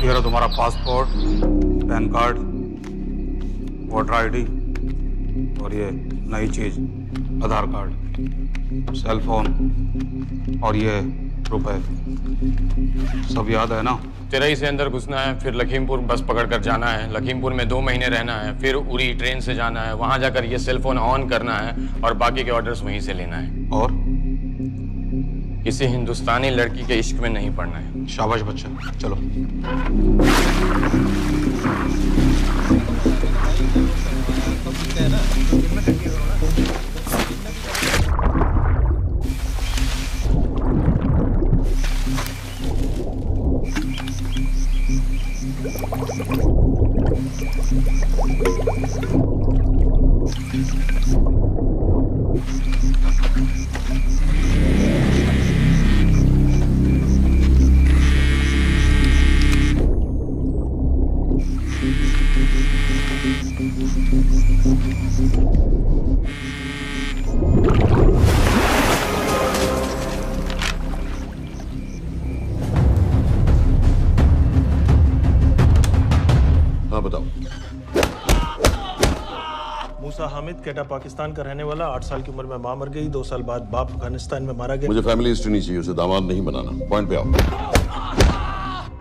ये रहा तुम्हारा passport, pan card, voter ID और ये नई चीज आधार कार्ड, सेल फोन और ये रुपए। सब याद है ना? तिरई से अंदर घुसना है, फिर लखीमपुर बस पकड़कर जाना है, लखीमपुर में 2 महीने रहना है, फिर उरी ट्रेन से जाना है, वहां जाकर ये सेल फोन ऑन करना है और बाकी के ऑर्डर्स वहीं से लेना है। और किसी हिंदुस्तानी लड़की के इश्क में नहीं पड़ना है। शाबाश बच्चा, चलो। मूसा हामिद, केटा पाकिस्तान का रहने वाला, 8 साल की उम्र में मां मर गई, 2 साल बाद बाप अफगानिस्तान में मारा गया। मुझे फैमिली हिस्ट्री नहीं चाहिए, उसे दामाद नहीं बनाना। पॉइंट पे आओ।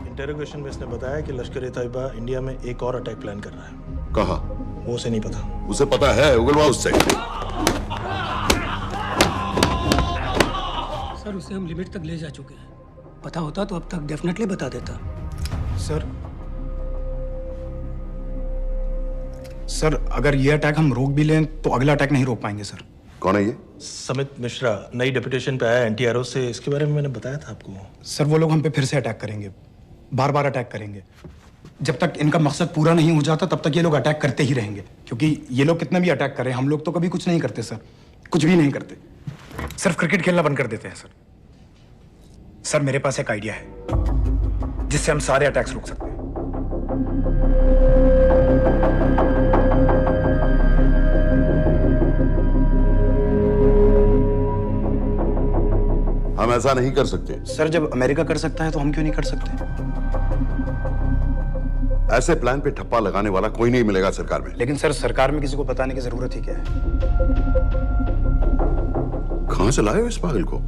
इंटेरोगेशन में इसने बताया कि लश्कर ए तैयबा इंडिया में एक और अटैक प्लान कर रहा है। कहाँ? वो उसे नहीं पता। उसे पता है, उगलवा उससे। सर उसे हम लिमिट तक ले जा चुके हैं। पता होता तो अब तक डेफिनेटली बता देता। सर अगर ये अटैक हम रोक भी लें तो अगला अटैक नहीं रोक पाएंगे सर। कौन है ये? समित मिश्रा, नई डेपुटेशन पे आया एंटी-एरो से। इसके बारे में मैंने बताया था आपको। सर वो लोग हम पे फिर से अटैक करेंगे, बार बार अटैक करेंगे। जब तक इनका मकसद पूरा नहीं हो जाता तब तक ये लोग अटैक करते ही रहेंगे, क्योंकि ये लोग कितना भी अटैक करें हम लोग तो कभी कुछ नहीं करते सर, कुछ भी नहीं करते। सिर्फ क्रिकेट खेलना बंद कर देते हैं सर। सर मेरे पास एक आइडिया है जिससे हम सारे अटैक्स रोक सकते हैं। हम ऐसा नहीं कर सकते। सर जब अमेरिका कर सकता है तो हम क्यों नहीं कर सकते? ऐसे प्लान पे ठप्पा लगाने वाला कोई नहीं मिलेगा सरकार में। लेकिन सर सरकार में किसी को बताने की जरूरत ही क्या है? कहां से लाए हो इस पागल को?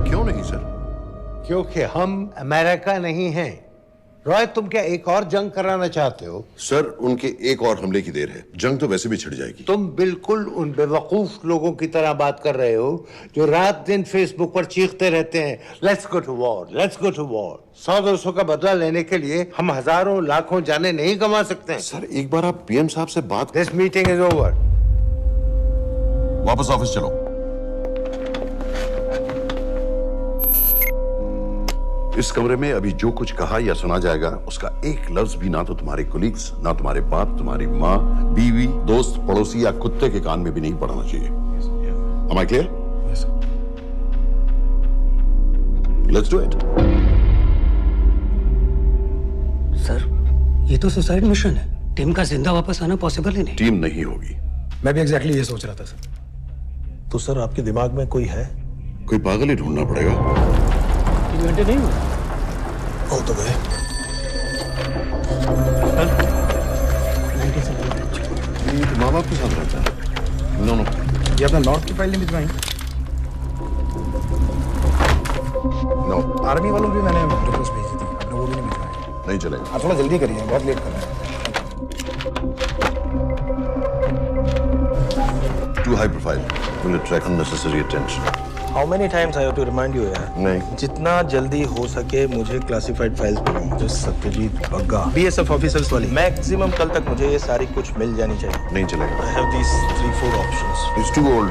क्यों नहीं सर? क्योंकि हम अमेरिका नहीं हैं। रॉय, तुम क्या एक और जंग कराना चाहते हो? सर उनके एक और हमले की देर है, जंग तो वैसे भी छिड़ जाएगी। तुम बिल्कुल उन बेवकूफ लोगों की तरह बात कर रहे हो जो रात दिन फेसबुक पर चीखते रहते हैं, let's go to war, let's go to war. 100-200 का बदला लेने के लिए हम हजारों लाखों जाने नहीं कमा सकते। सर एक बार आप पीएम साहब से बात। This meeting is over. वापस ऑफिस चलो। इस कमरे में अभी जो कुछ कहा या सुना जाएगा उसका एक लफ्ज भी ना तो तुम्हारे कोलीग्स, ना तुम्हारे बाप, तुम्हारी माँ, बीवी, दोस्त, पड़ोसी या कुत्ते के कान में भी नहीं पड़ना चाहिए। Am I clear? Yes, sir. Let's do it. Sir ये तो सुसाइड मिशन है। टीम का जिंदा वापस आना पॉसिबल ही नहीं। टीम नहीं होगी। मैं भी एग्जैक्टली ये सोच रहा था सर। तो सर आपके दिमाग में कोई है? कोई पागल ही ढूंढना पड़ेगा। 3 घंटे नहीं हुए। हो तो गए। माँ बाप के साथ रहता है। नो नो, ये अपना नॉर्थ की फाइल नहीं भिजवाई? नो। आर्मी वालों भी मैंने रिक्वेस्ट भेजी थी, आपने वो भी नहीं भिजवाई। नहीं चलेगा। आप थोड़ा जल्दी करिए, बहुत लेट कर रहे हैं। Too high profile. Will attract unnecessary attention. How many times I have to remind you यार? नहीं। जितना जल्दी हो सके मुझे क्लासिफाइड फाइल्स बनाओ। जो सत्यजीत बग्गा, बीएसएफ ऑफिसर्स वाली। मैक्सिमम कल तक मुझे ये सारी कुछ मिल जानी चाहिए। नहीं चलेगा। I have these 3-4 options. It's too old.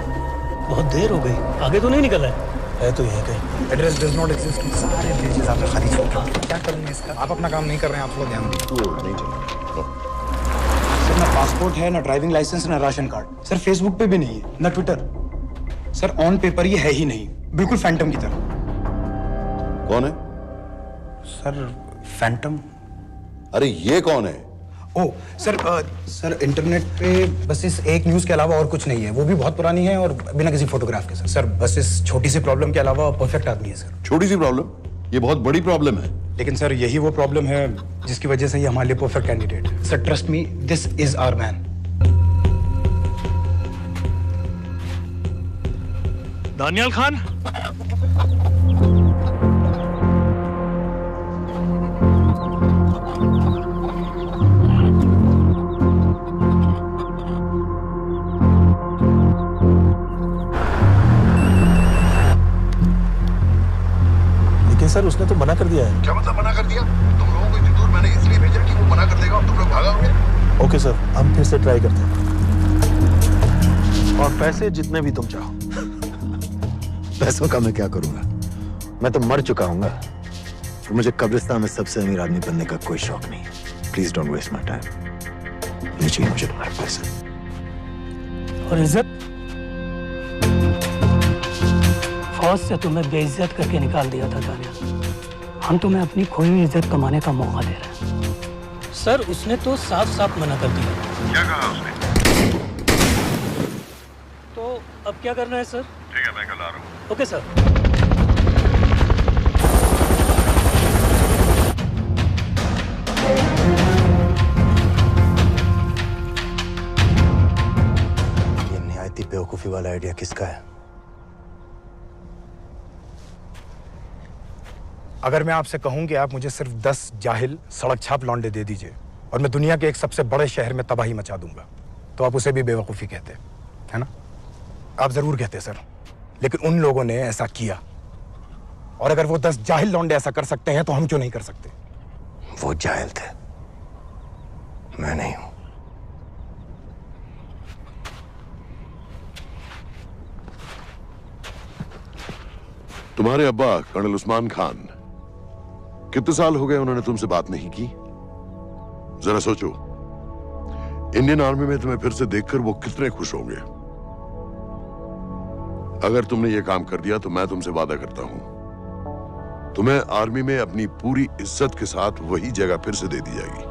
बहुत देर हो गई, आगे तो नहीं निकला है। है तो यहीं कहीं। Address does not exist. सारे पेजेस आपने खाली छोड़ दिए। क्या करेंगे इसका? आप अपना काम नहीं कर रहे हैं, आप थोड़ा ध्यान दीजिए। Too old. नहीं चलेगा। No. सर ना पासपोर्ट है, ना ड्राइविंग लाइसेंस, ना राशन कार्ड। सर फेसबुक पे भी नहीं है, ना ट्विटर। सर ऑन पेपर ये है ही नहीं, बिल्कुल फैंटम की तरह। कौन है? Sir Phantom? अरे ये कौन है? ओ सर इंटरनेट पे बस इस एक न्यूज़ के अलावा और कुछ नहीं है, वो भी बहुत पुरानी है और बिना किसी फोटोग्राफ के। सर बस इस छोटी सी प्रॉब्लम के अलावा परफेक्ट आदमी है सर। छोटी सी प्रॉब्लम? ये बहुत बड़ी प्रॉब्लम है। लेकिन सर यही वो प्रॉब्लम है जिसकी वजह से ये हमारे लिए परफेक्ट कैंडिडेट है। Sir trust me, this is our man. Daniyal Khan, sir उसने तो मना कर दिया है। क्या मतलब मना कर दिया? तुम लोगों को इतनी दूर मैंने इसलिए भेजा कि वो मना कर देगा और तुम लोग भागोगे। ओके सर, हम फिर से ट्राई करते हैं। और पैसे जितने भी तुम चाहो। पैसों का मैं क्या करूंगा? मैं तो मर चुका हूंगा। तो मुझे कब्रिस्तान में सबसे अमीर आदमी बनने का कोई शौक नहीं। Please don't waste my time. नहीं चाहिए मुझे तुम्हारे पैसे। और इज्जत? फौज से तुम्हें बेइज्जत करके निकाल दिया था दानियाल। हम तुम्हें अपनी खोई हुई इज्जत कमाने का मौका दे रहे हैं। सर उसने तो साफ साफ मना कर दिया। क्या कहा उसने? तो अब क्या करना है सर? ठीक है, मैं कल आ रहा हूँ। Okay sir. ये निहायती बेवकूफी वाला आइडिया किसका है? अगर मैं आपसे कहूं कि आप मुझे सिर्फ 10 जाहिल सड़क छाप लौंडे दे दीजिए और मैं दुनिया के एक सबसे बड़े शहर में तबाही मचा दूंगा, तो आप उसे भी बेवकूफ़ी कहते, है ना? आप जरूर कहते सर, लेकिन उन लोगों ने ऐसा किया। और अगर वो 10 जाहिल लौंडे ऐसा कर सकते हैं तो हम क्यों नहीं कर सकते? वो जाहिल थे, मैं नहीं हूं। तुम्हारे अब्बा कर्नल उस्मान खान, कितने साल हो गए उन्होंने तुमसे बात नहीं की? जरा सोचो, इंडियन आर्मी में तुम्हें फिर से देखकर वो कितने खुश होंगे। अगर तुमने ये काम कर दिया तो मैं तुमसे वादा करता हूं, तुम्हें आर्मी में अपनी पूरी इज्जत के साथ वही जगह फिर से दे दी जाएगी।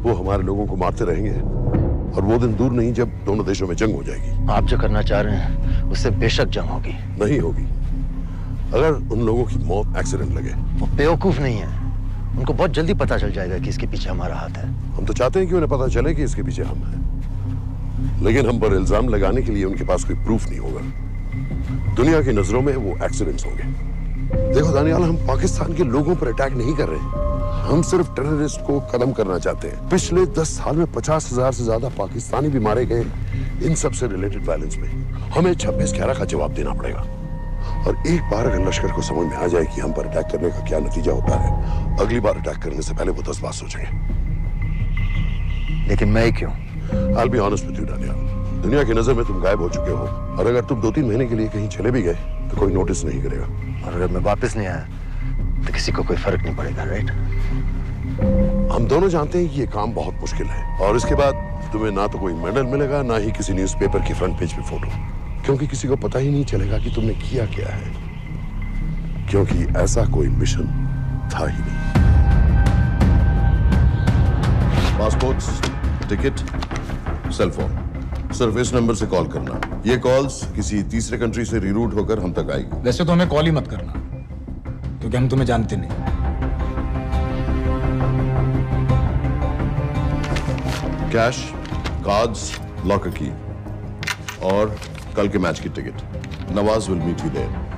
वो हमारे लोगों को मारते रहेंगे और वो दिन दूर नहीं जब दोनों देशों में जंग हो जाएगी। आप जो करना चाह रहे हैं उससे बेशक जंग होगी। नहीं होगी। अगर उन लोगों की मौत एक्सीडेंट लगे। वो बेवकूफ नहीं है, उनको बहुत जल्दी पता चल जाएगा कि इसके पीछे हमारा हाथ है। हम तो चाहते हैं कि उन्हें पता चले कि इसके पीछे हम हैं, लेकिन हम पर इल्जाम लगाने के लिए उनके पास कोई प्रूफ नहीं होगा। दुनिया की नजरों में वो एक्सीडेंट्स होंगे। देखो दानियाल, हम पाकिस्तान के लोगों पर अटैक नहीं कर रहे, हम सिर्फ टेररिस्ट को खत्म करना चाहते हैं। पिछले 10 साल में 50,000 से ज्यादा पाकिस्तानी भी मारे गए इन सब से रिलेटेड वायलेंस में। हमें 26/11 का जवाब देना पड़ेगा। और एक बार अगर लश्कर को समझ में आ जाए कि हम पर अटैक करने का क्या नतीजा होता है, अगली बार अटैक करने से पहले वो 10 बार सोचेंगे। लेकिन मैं क्यों? I'll be honest with you, Daniyal, दुनिया की नजर में तुम गायब हो चुके हो, और अगर तुम 2-3 महीने के लिए कहीं चले भी गए तो कोई नोटिस नहीं करेगा। और अगर मैं वापस नहीं आया तो किसी को कोई फर्क नहीं पड़ेगा, राइट? हम दोनों जानते हैं कि ये काम बहुत मुश्किल है, और इसके बाद तुम्हें ना तो कोई मेडल मिलेगा, ना ही किसी न्यूज़पेपर की फ्रंट पेज पे फोटो, क्योंकि किसी को पता ही नहीं चलेगा कि तुमने किया क्या है, क्योंकि ऐसा कोई मिशन था ही नहीं। पासपोर्ट्स, टिकट, सेल फोन, सिर्फ इस नंबर से कॉल करना। ये कॉल्स किसी तीसरे कंट्री से रीरूट होकर हम तक आएगी। वैसे तो हमें कॉल ही मत करना, क्योंकि हम तुम्हें जानते नहीं। कैश, कार्ड्स, लॉकर की और कल के मैच की ticket. Nawaz will meet you there.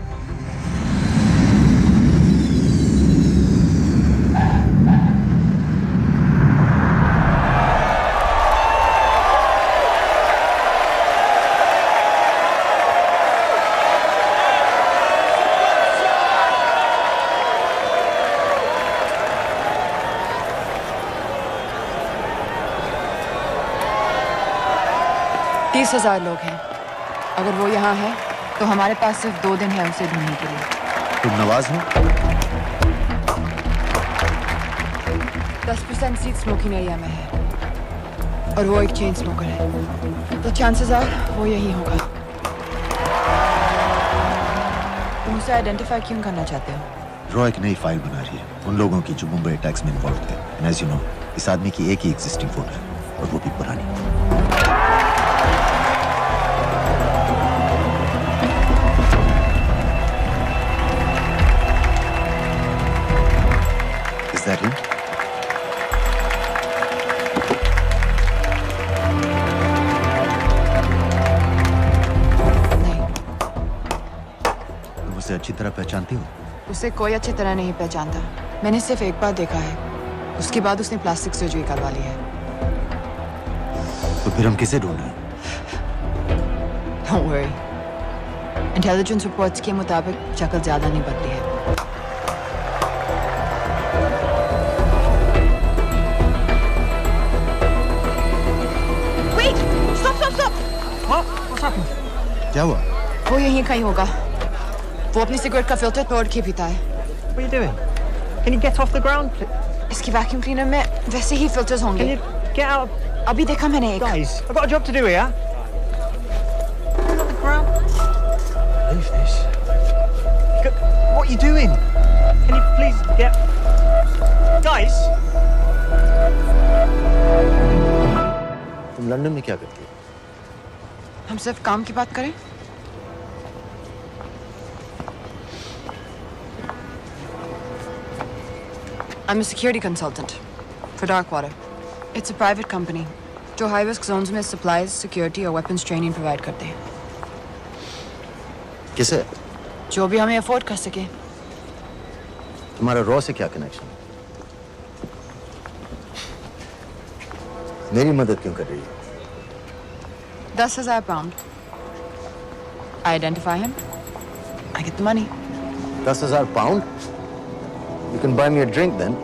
$30,000 लोग हैं। अगर वो यहाँ है तो हमारे पास सिर्फ 2 दिन है उसे ढूंढने के लिए। तुम नवाज हो? 10% सीट स्मोकिंग एरिया में है और वो एक चेन स्मोकर है, तो चांसेस आर वो यही होगा। तुम उसे आइडेंटिफाई क्यों करना चाहते हो? रॉ एक नई फाइल बना रही है उन लोगों की जो मुंबई अटैक्स में इन्वॉल्व थे। एंड एज यू नो, इस आदमी की एक ही एग्जिस्टिंग फोटो है और वो भी पुरानी। Is that him? नहीं, तुम उसे अच्छी तरह पहचानती हो? उसे कोई अच्छी तरह नहीं पहचानता। मैंने सिर्फ एक बार देखा है, उसके बाद उसने प्लास्टिक सर्जरी करवा ली है। तो फिर हम किसे ढूंढ रहे हैं? Don't worry. इंटेलिजेंस रिपोर्ट्स के मुताबिक शक्ल ज्यादा नहीं बदली है। Wait! Stop! Stop! Stop! What's happened? क्या हुआ? वो यहीं कहीं होगा। वो अपनी सिगरेट का फिल्टर तोड़ के पीता है। What are you doing? Can you get off the ground, please? इसकी वैक्यूम क्लीनर में वैसे ही फिल्टर्स होंगे। Can you get out? अभी देखा मैंने एक। Guys, I've got a job to do here. Get off the ground. Leave this. What are you doing? Can you please get... Guys! तुम London में क्या करती हो? हम सिर्फ काम की बात करें? I'm a security consultant for Darkwater. It's a private company जो high risk zones में supplies, security और weapons training provide करते हैं। किसे? जो भी हमें afford कर सके। तुम्हारा रॉ से क्या कनेक्शन? मेरी मदद क्यों कर रही है? 10,000 pound. I identify him. I get the money. 10,000 pound? You can buy me a drink then.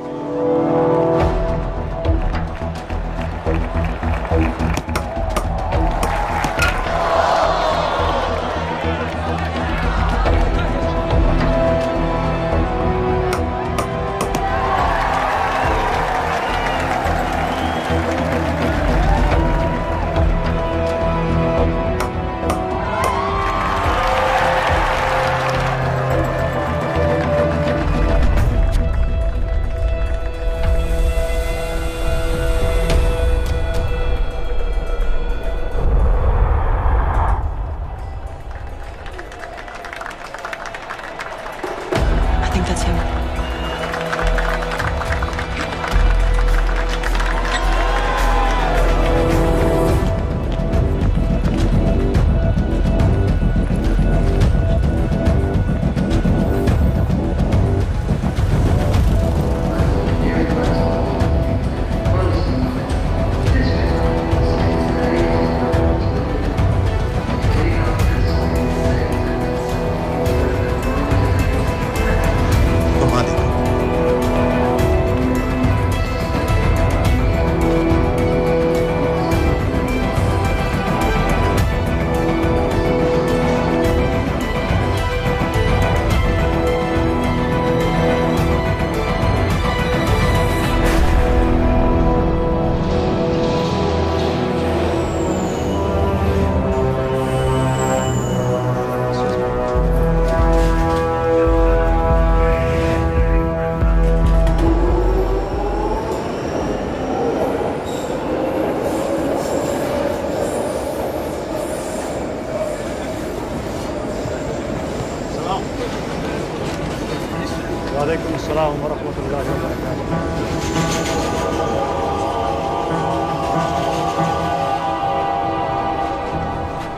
वालेकुम अस्सलाम वरहमतुल्लाहि वबरकातुहू।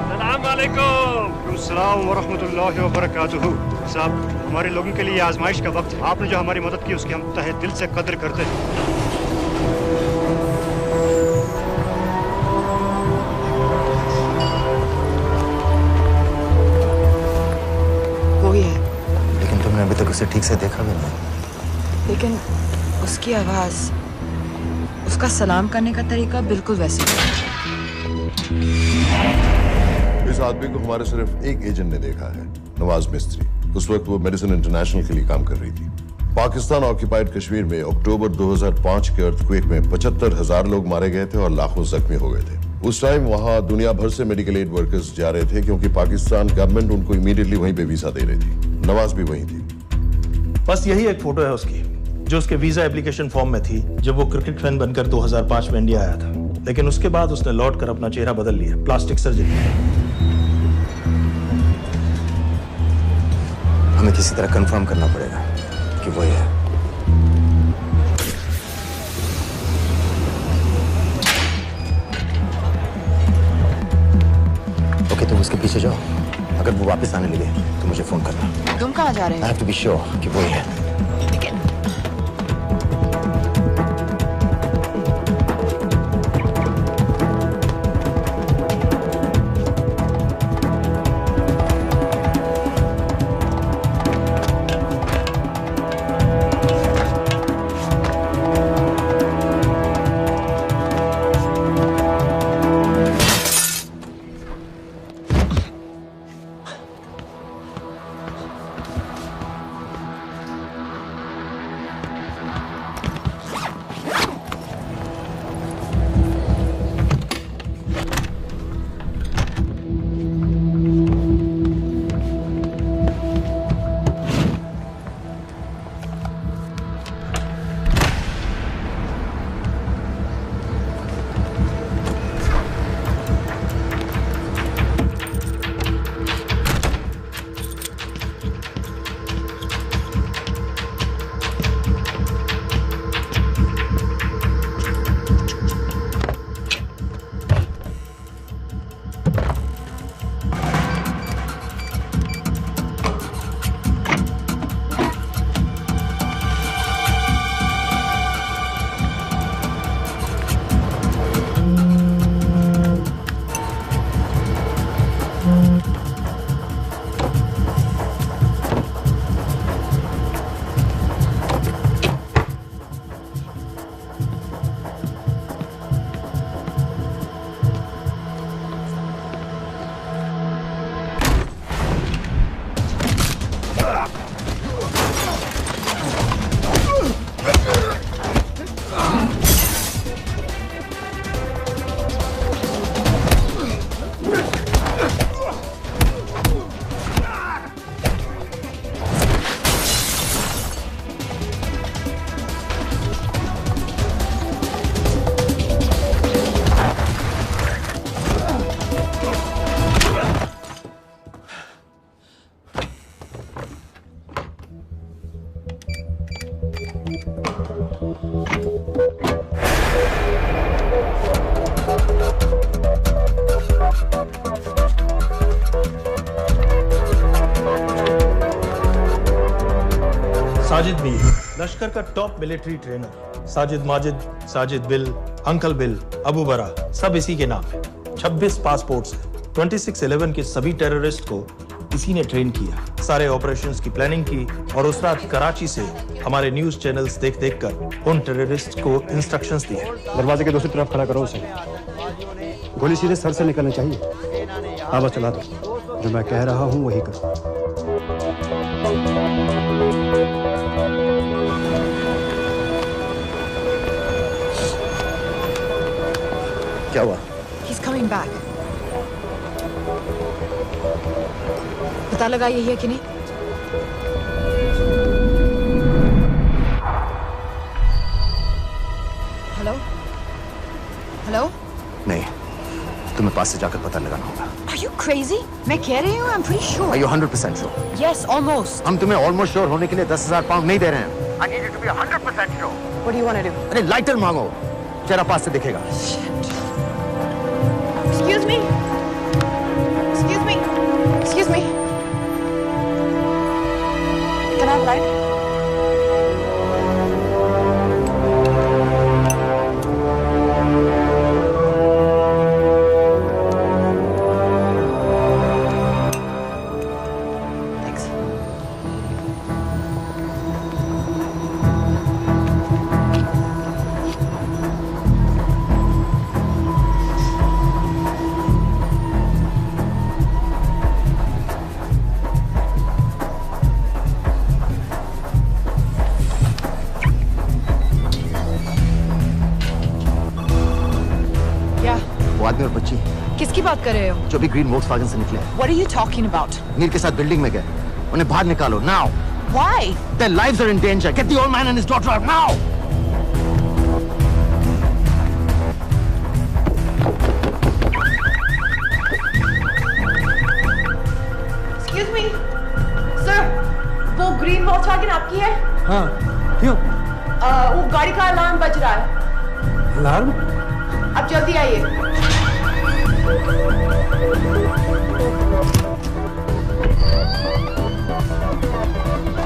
अस्सलाम वालेकुम। अस्सलाम वरहमतुल्लाहि वबरकातुहू। साहब, हमारे लोगों के लिए आजमाइश का वक्त है। आपने जो हमारी मदद की उसकी हम तहे दिल से कद्र करते हैं। अभी तक उसे ठीक से देखा भी नहीं। लेकिन उसकी आवाज, उसका सलाम करने का तरीका बिल्कुल वैसे ही है। इस आदमी को हमारे सिर्फ एक एजेंट ने देखा है, नवाज मिस्त्री। उस वक्त वो मेडिसिन इंटरनेशनल के लिए काम कर रही थी। पाकिस्तान ऑक्यूपाइड कश्मीर में अक्टूबर 2005 के अर्थक्वेक में 75,000 लोग मारे गए थे और लाखों जख्मी हो गए थे। उस टाइम वहां दुनिया भर से मेडिकल एड वर्कर्स जा रहे थे क्योंकि पाकिस्तान गवर्नमेंट उनको इमीडिएटली वहीं पे वीजा दे रही थी। नवाज भी वहीं थी। बस यही एक फोटो है उसकी जो उसके वीजा एप्लीकेशन फॉर्म में थी जब वो क्रिकेट फैन बनकर 2005 में इंडिया आया था। लेकिन उसके बाद उसने लौटकर अपना चेहरा बदल लिया, प्लास्टिक सर्जरी। हमें किसी तरह कंफर्म करना पड़ेगा कि वो है। ओके, तुम उसके पीछे जाओ। अगर वो वापस आने लगे तो मुझे फोन करना। तुम कहाँ जा रहे हो? I have to be sure कि वो है। साजिद मीर, लश्कर का top military trainer. Sajid Majid, Sajid bill, uncle bill, Abu बरा, सब इसी के नाम है। 26 पासपोर्ट्स हैं। 26/11 के सभी टेररिस्ट को इसी ने ट्रेन किया। सारे ऑपरेशंस की प्लानिंग की और उस रात कराची से हमारे न्यूज चैनल्स देख कर उन टेररिस्ट को इंस्ट्रक्शंस दिए। दरवाजे के दूसरी तरफ खड़ा करो उसे। गोली सीधे सर से निकलनी चाहिए। हाँ बस चला दो। जो मैं कह रहा हूँ वही करो। क्या हुआ? He's coming back. पता लगा यही है कि नहीं? हेलो? हेलो? नहीं, तुम्हें पास से जाकर पता लगाना होगा। Are you crazy? मैं कह रही हूँ, I'm pretty sure. Are you 100% sure? Yes, almost. हम तुम्हें almost sure होने के लिए 10,000 पाउंड नहीं दे रहे हैं। I need you to be 100% sure. What do you want to do? अरे लाइटर मांगो, चेहरा पास से दिखेगा। Excuse me. Excuse me. Excuse me. Can I have light? बात कर रहे हो? जो भी ग्रीन वोक्सवैगन से निकले। What are you talking about? नीर के साथ बिल्डिंग में गए, उन्हें बाहर निकालो now. Why? Their lives are in danger. Get the old man and his daughter out now. Excuse me, sir. वो ग्रीन वोक्सवैगन आपकी है? हाँ, क्यों? वो गाड़ी का अलार्म बज रहा है। अलार्म? अब जल्दी आइए।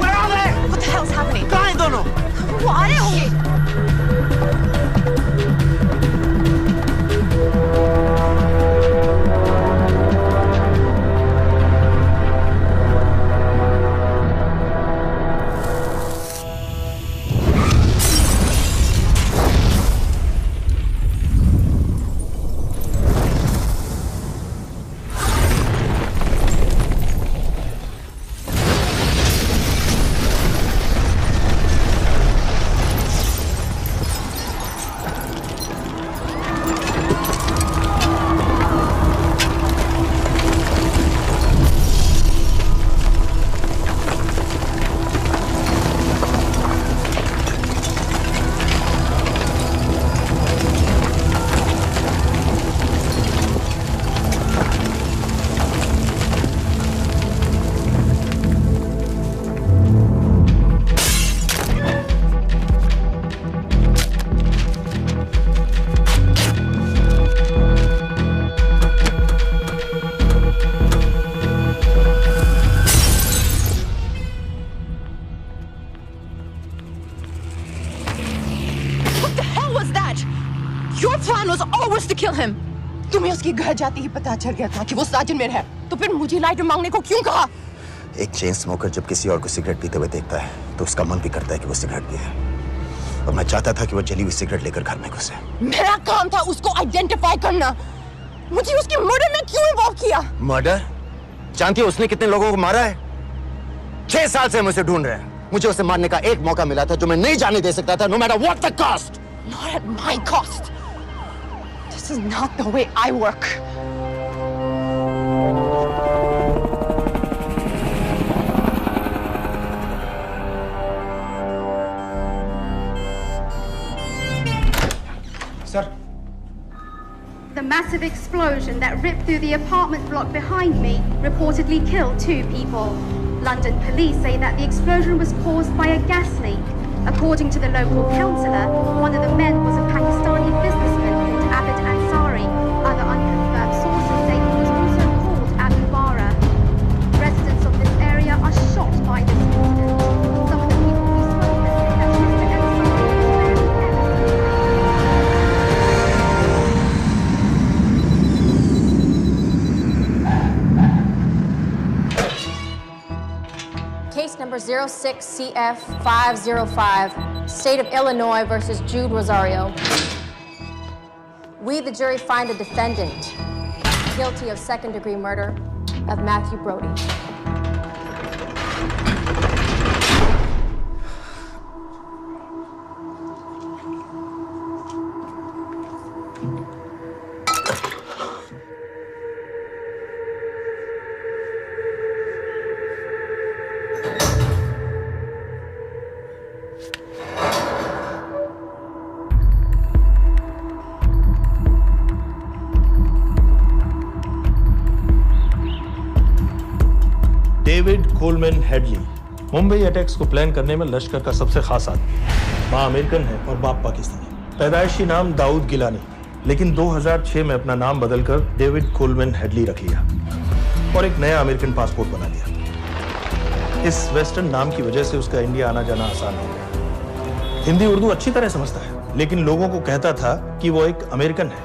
Where are they? What the hell's happening? कहाँ हैं दोनों? वो आ रहे होंगे। तुम्हें उसके घर जाते ही पता चल गया था कि वो साजिद मिर है, तो फिर मुझे लाइटर मांगने को क्यों कहा? एक चेन स्मोकर जब किसी और को सिगरेट पीते हुए देखता है तो उसका मन भी करता है कि वो सिगरेट पिए, और मैं चाहता था कि वो जली हुई सिगरेट लेकर घर में घुसे। मेरा काम था उसको आइडेंटिफाई करना। मुझे उसके मर्डर में क्यों इन्वॉल्व किया? मर्डर? जानती है उसने कितने लोगों को मारा है? 6 साल से हम उसे ढूंढ रहे हैं। मुझे उसे मारने का एक मौका मिला था जो मैं नहीं जाने दे सकता था, no matter what the cost. Not at my cost. This is not the way I work. Sir. The massive explosion that ripped through the apartment block behind me reportedly killed 2 people. London police say that the explosion was caused by a gas leak. According to the local councillor, one of the men was a Pakistani businessman called Abid Ansari. Other unconfirmed sources say he was also called Abu Bara. Residents of this area are shocked by this incident. Some of the people we spoke with say that Mr. Ansari is very Case number 06CF505, State of Illinois versus Jude Rosario. We, the jury, find the defendant guilty of second-degree murder of Matthew Brody. David Coleman Headley Mumbai attacks को plan करने में लश्कर का सबसे खास आदमी। मां American है और बाप पाकिस्तानी। पैदाइशी नाम दाऊद गिलानी, लेकिन 2006 में अपना नाम बदलकर डेविड कोलमैन हेडली रख लिया और एक नया अमेरिकन पासपोर्ट बना लिया। इस वेस्टर्न नाम की वजह से उसका इंडिया आना जाना आसान हो गया। हिंदी उर्दू अच्छी तरह समझता है, लेकिन लोगों को कहता था कि वो एक अमेरिकन है।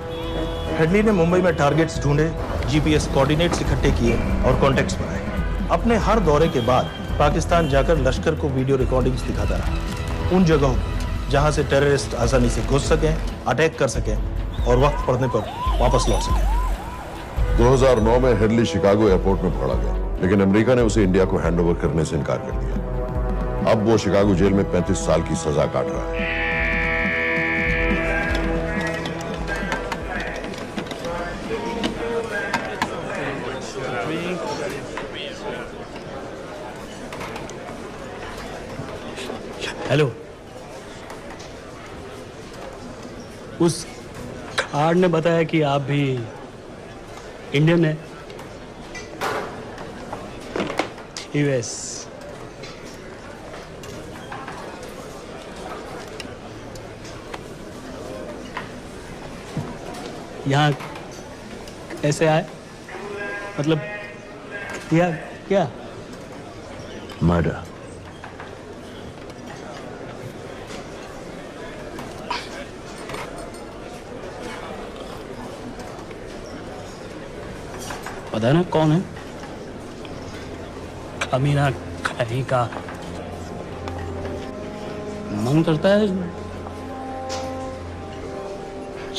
हेडली ने मुंबई में टारगेट्स ढूंढे, जीपीएस कोऑर्डिनेट्स इकट्ठे किए और कॉन्टेक्ट्स बनाए। अपने हर दौरे के बाद पाकिस्तान जाकर लश्कर को वीडियो रिकॉर्डिंग्स दिखाता रहा, उन जगहों जहां से टेररिस्ट आसानी से घुस सकें, अटैक कर सकें और वक्त पड़ने पर वापस लौट सकें। 2009 में हेडली शिकागो एयरपोर्ट में पकड़ा गया, लेकिन अमेरिका ने उसे इंडिया को हैंडओवर करने से इनकार कर दिया। अब वो शिकागो जेल में 35 साल की सजा काट रहा है। हेलो। उस कार्ड ने बताया कि आप भी इंडियन है। यूएस। यहाँ कैसे आए? मतलब क्या क्या? मर्डर। पता ना कौन है? कमीना कहीं का। मन करता है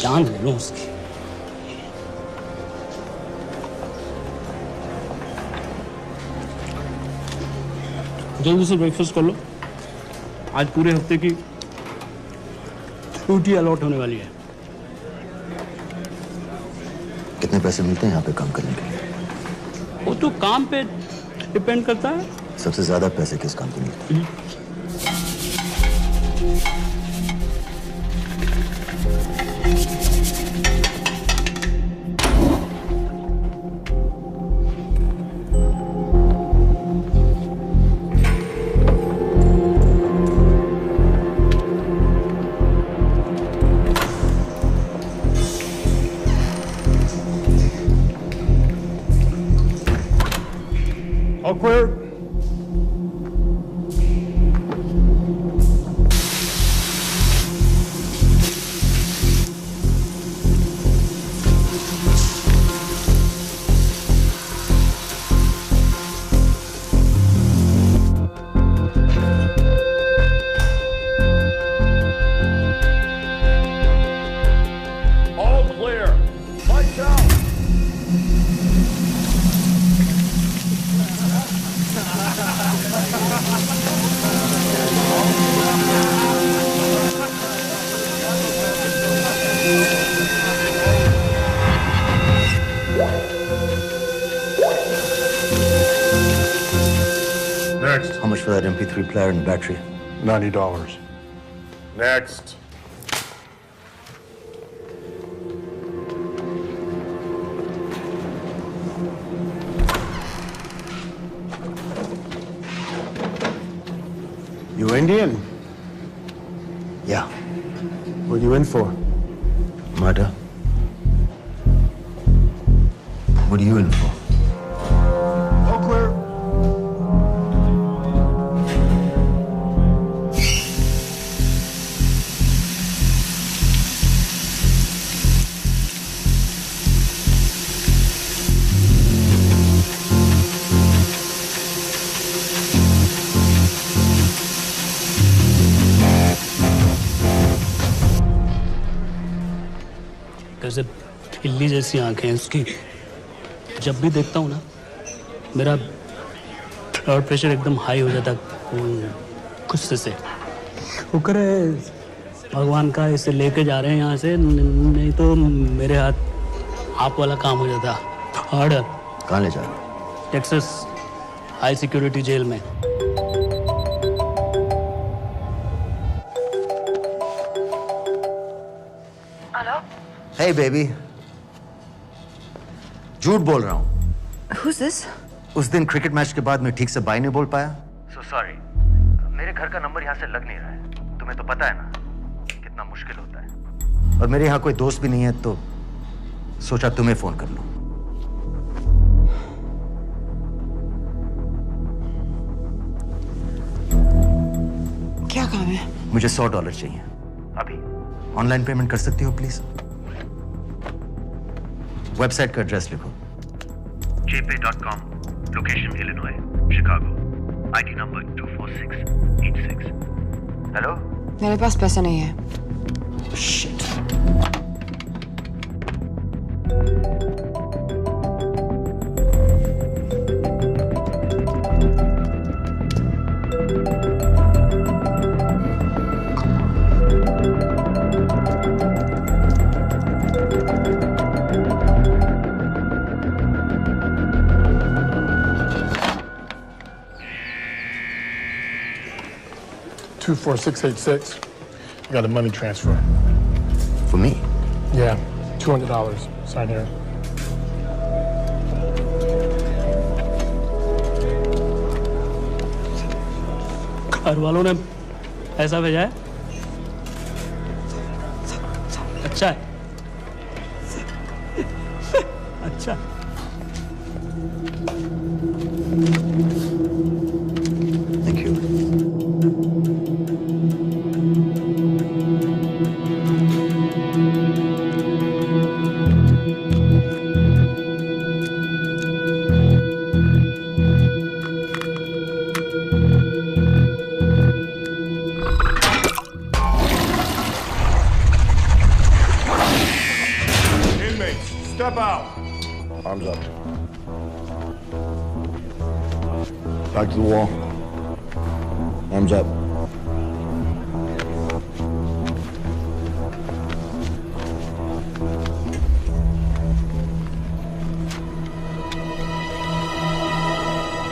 जान ले लो उसकी। जल्दी से ब्रेकफास्ट कर लो। आज पूरे हफ्ते की छुट्टी अलॉट होने वाली है। कितने पैसे मिलते हैं यहाँ पे काम करने के लिए? वो तो काम पे डिपेंड करता है। सबसे ज्यादा पैसे किस काम पे मिलते हैं? All clear. All clear. Lights out. Next. How much for that MP3 player and battery? $90. Next. You Indian? Yeah. What are you in for? Murder. What are you in for? All clear. कैसे बिल्ली जैसी आंखें हैं उसकी। जब भी देखता हूँ ना मेरा ब्लड प्रेशर एकदम हाई हो जाता गुस्से से। शुक्र है भगवान का इसे लेके जा रहे हैं यहाँ से, नहीं तो मेरे हाथ आप वाला काम हो जाता। ऑर्डर। कहाँ ले जा रहे हो? टेक्सास हाई सिक्योरिटी जेल में। Hey baby, झूठ बोल रहा हूँ। Who's this? उस दिन क्रिकेट मैच के बाद मैं ठीक से बाय नहीं बोल पाया। So sorry. मेरे घर का नंबर यहाँ से लग नहीं रहा है। तुम्हें तो पता है ना कितना मुश्किल होता है। और मेरे यहाँ कोई दोस्त भी नहीं है तो सोचा तुम्हें फोन कर लूं। क्या काम है? मुझे $100 चाहिए। अभी ऑनलाइन पेमेंट कर सकती हो प्लीज? वेबसाइट का एड्रेस लिखो। jpay.com, location Illinois, Chicago, ID number 24686. Hello? मेरे पास पैसा नहीं है। Shit. 24686. I got a money transfer. For me? Yeah, $200. Sign here. घर वालों ने पैसा भेजा है? अच्छा है। अच्छा। Thank you. Step out. Arms up. Back to the wall. Arms up.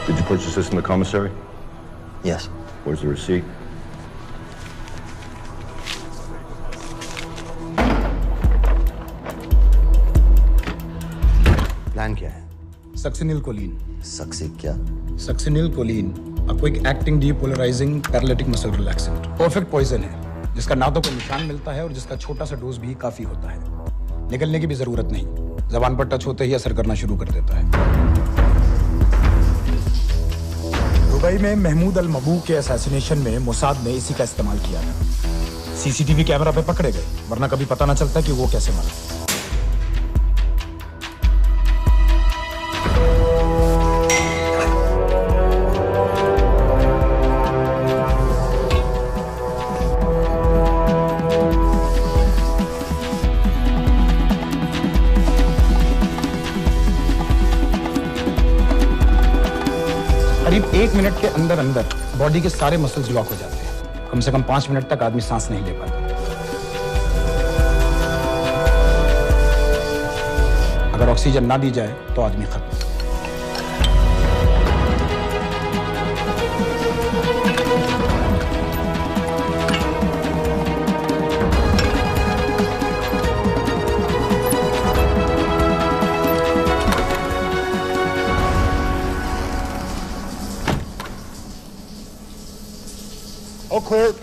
Did you purchase this in the commissary? Yes. Where's the receipt? Plan क्या है? Succinylcholine. सक्सी क्या? Succinylcholine, a quick acting depolarizing paralytic muscle relaxant। Perfect poison है, जिसका ना तो कोई निशान मिलता है और जिसका छोटा सा डोज भी काफी होता है। निकलने की भी जरूरत नहीं, जबान पर टच होते ही असर करना शुरू कर देता है। दुबई में महमूद अल मबू के असैसिनेशन में मोसाद ने इसी का इस्तेमाल किया था। सीसीटीवी कैमरा पे पकड़े गए, वरना कभी पता ना चलता कि वो कैसे मरा। करीब 1 मिनट के अंदर अंदर बॉडी के सारे मसल्स लॉक हो जाते हैं। कम से कम 5 मिनट तक आदमी सांस नहीं ले पाता। अगर ऑक्सीजन ना दी जाए तो आदमी खत्म। All clear.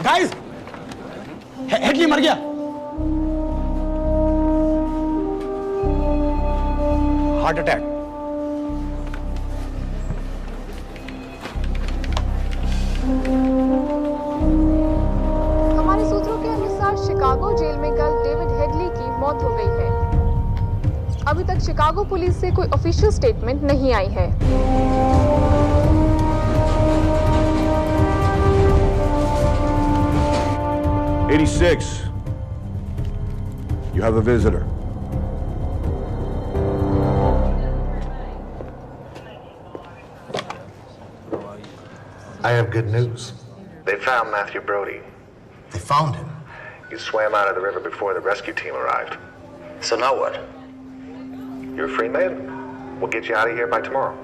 गाइस, हेडली मर गया। Heart attack. हमारे सूत्रों के अनुसार शिकागो जेल में कल डेविड हेडली की मौत हो गई है। अभी तक शिकागो पुलिस से कोई ऑफिशियल स्टेटमेंट नहीं आई है। 86. You have a visitor. I have good news. They found Matthew Brody. They found him? He swam out of the river before the rescue team arrived. So now what? You're a free man. We'll get you out of here by tomorrow.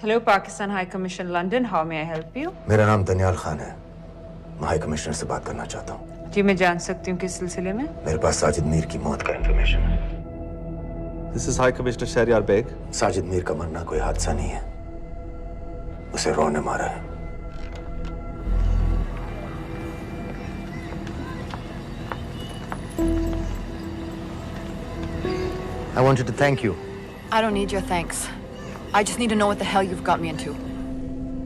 Hello, Pakistan High Commission, London. How may I help you? मेरा नाम दनियाल खान है। मैं high commissioner से बात करना चाहता हूँ। जी मैं जान सकती हूँ किस सिलसिले में? मेरे पास साजिद मीर की मौत का इंफॉर्मेशन है। This is High Commissioner Shehryar Baig. Sajid Mir का मरना कोई हादसा नहीं है, उसे रॉ ने मारा है। I wanted to thank you. I don't need your thanks. I just need to know what the hell you've got me into.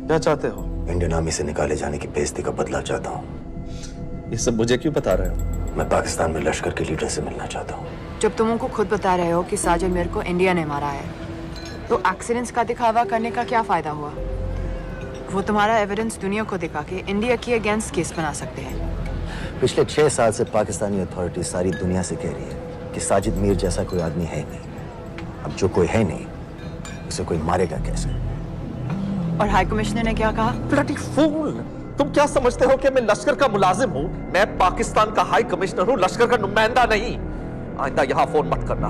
क्या चाहते हो? इंडियन आर्मी से निकाले जाने की बेइज्जती का बदला चाहता हूँ। ये सब मुझे क्यों बता रहे हो? मैं पाकिस्तान में लश्कर के लीडर से मिलना चाहता हूँ। जब तुम उनको खुद बता रहे हो कि साजिद मीर को इंडिया ने मारा है, तो एक्सीडेंट्स का दिखावा करने का क्या फायदा हुआ? वो तुम्हारा एविडेंस दुनिया को दिखा के इंडिया के अगेंस्ट केस बना सकते हैं। पिछले 6 साल से पाकिस्तानी अथॉरिटी सारी दुनिया से कह रही है कि साजिद मीर जैसा कोई आदमी है नहीं। अब जो कोई है नहीं, उसे कोई मारेगा कैसे? और हाई कमिश्नर ने क्या कहा? Bloody fool! तुम क्या समझते हो कि मैं लश्कर का मुलाजिम हूँ? मैं पाकिस्तान का हाई कमिश्नर हूँ, लश्कर का नुमाइंदा नहीं। आइंदा यहाँ फोन मत करना।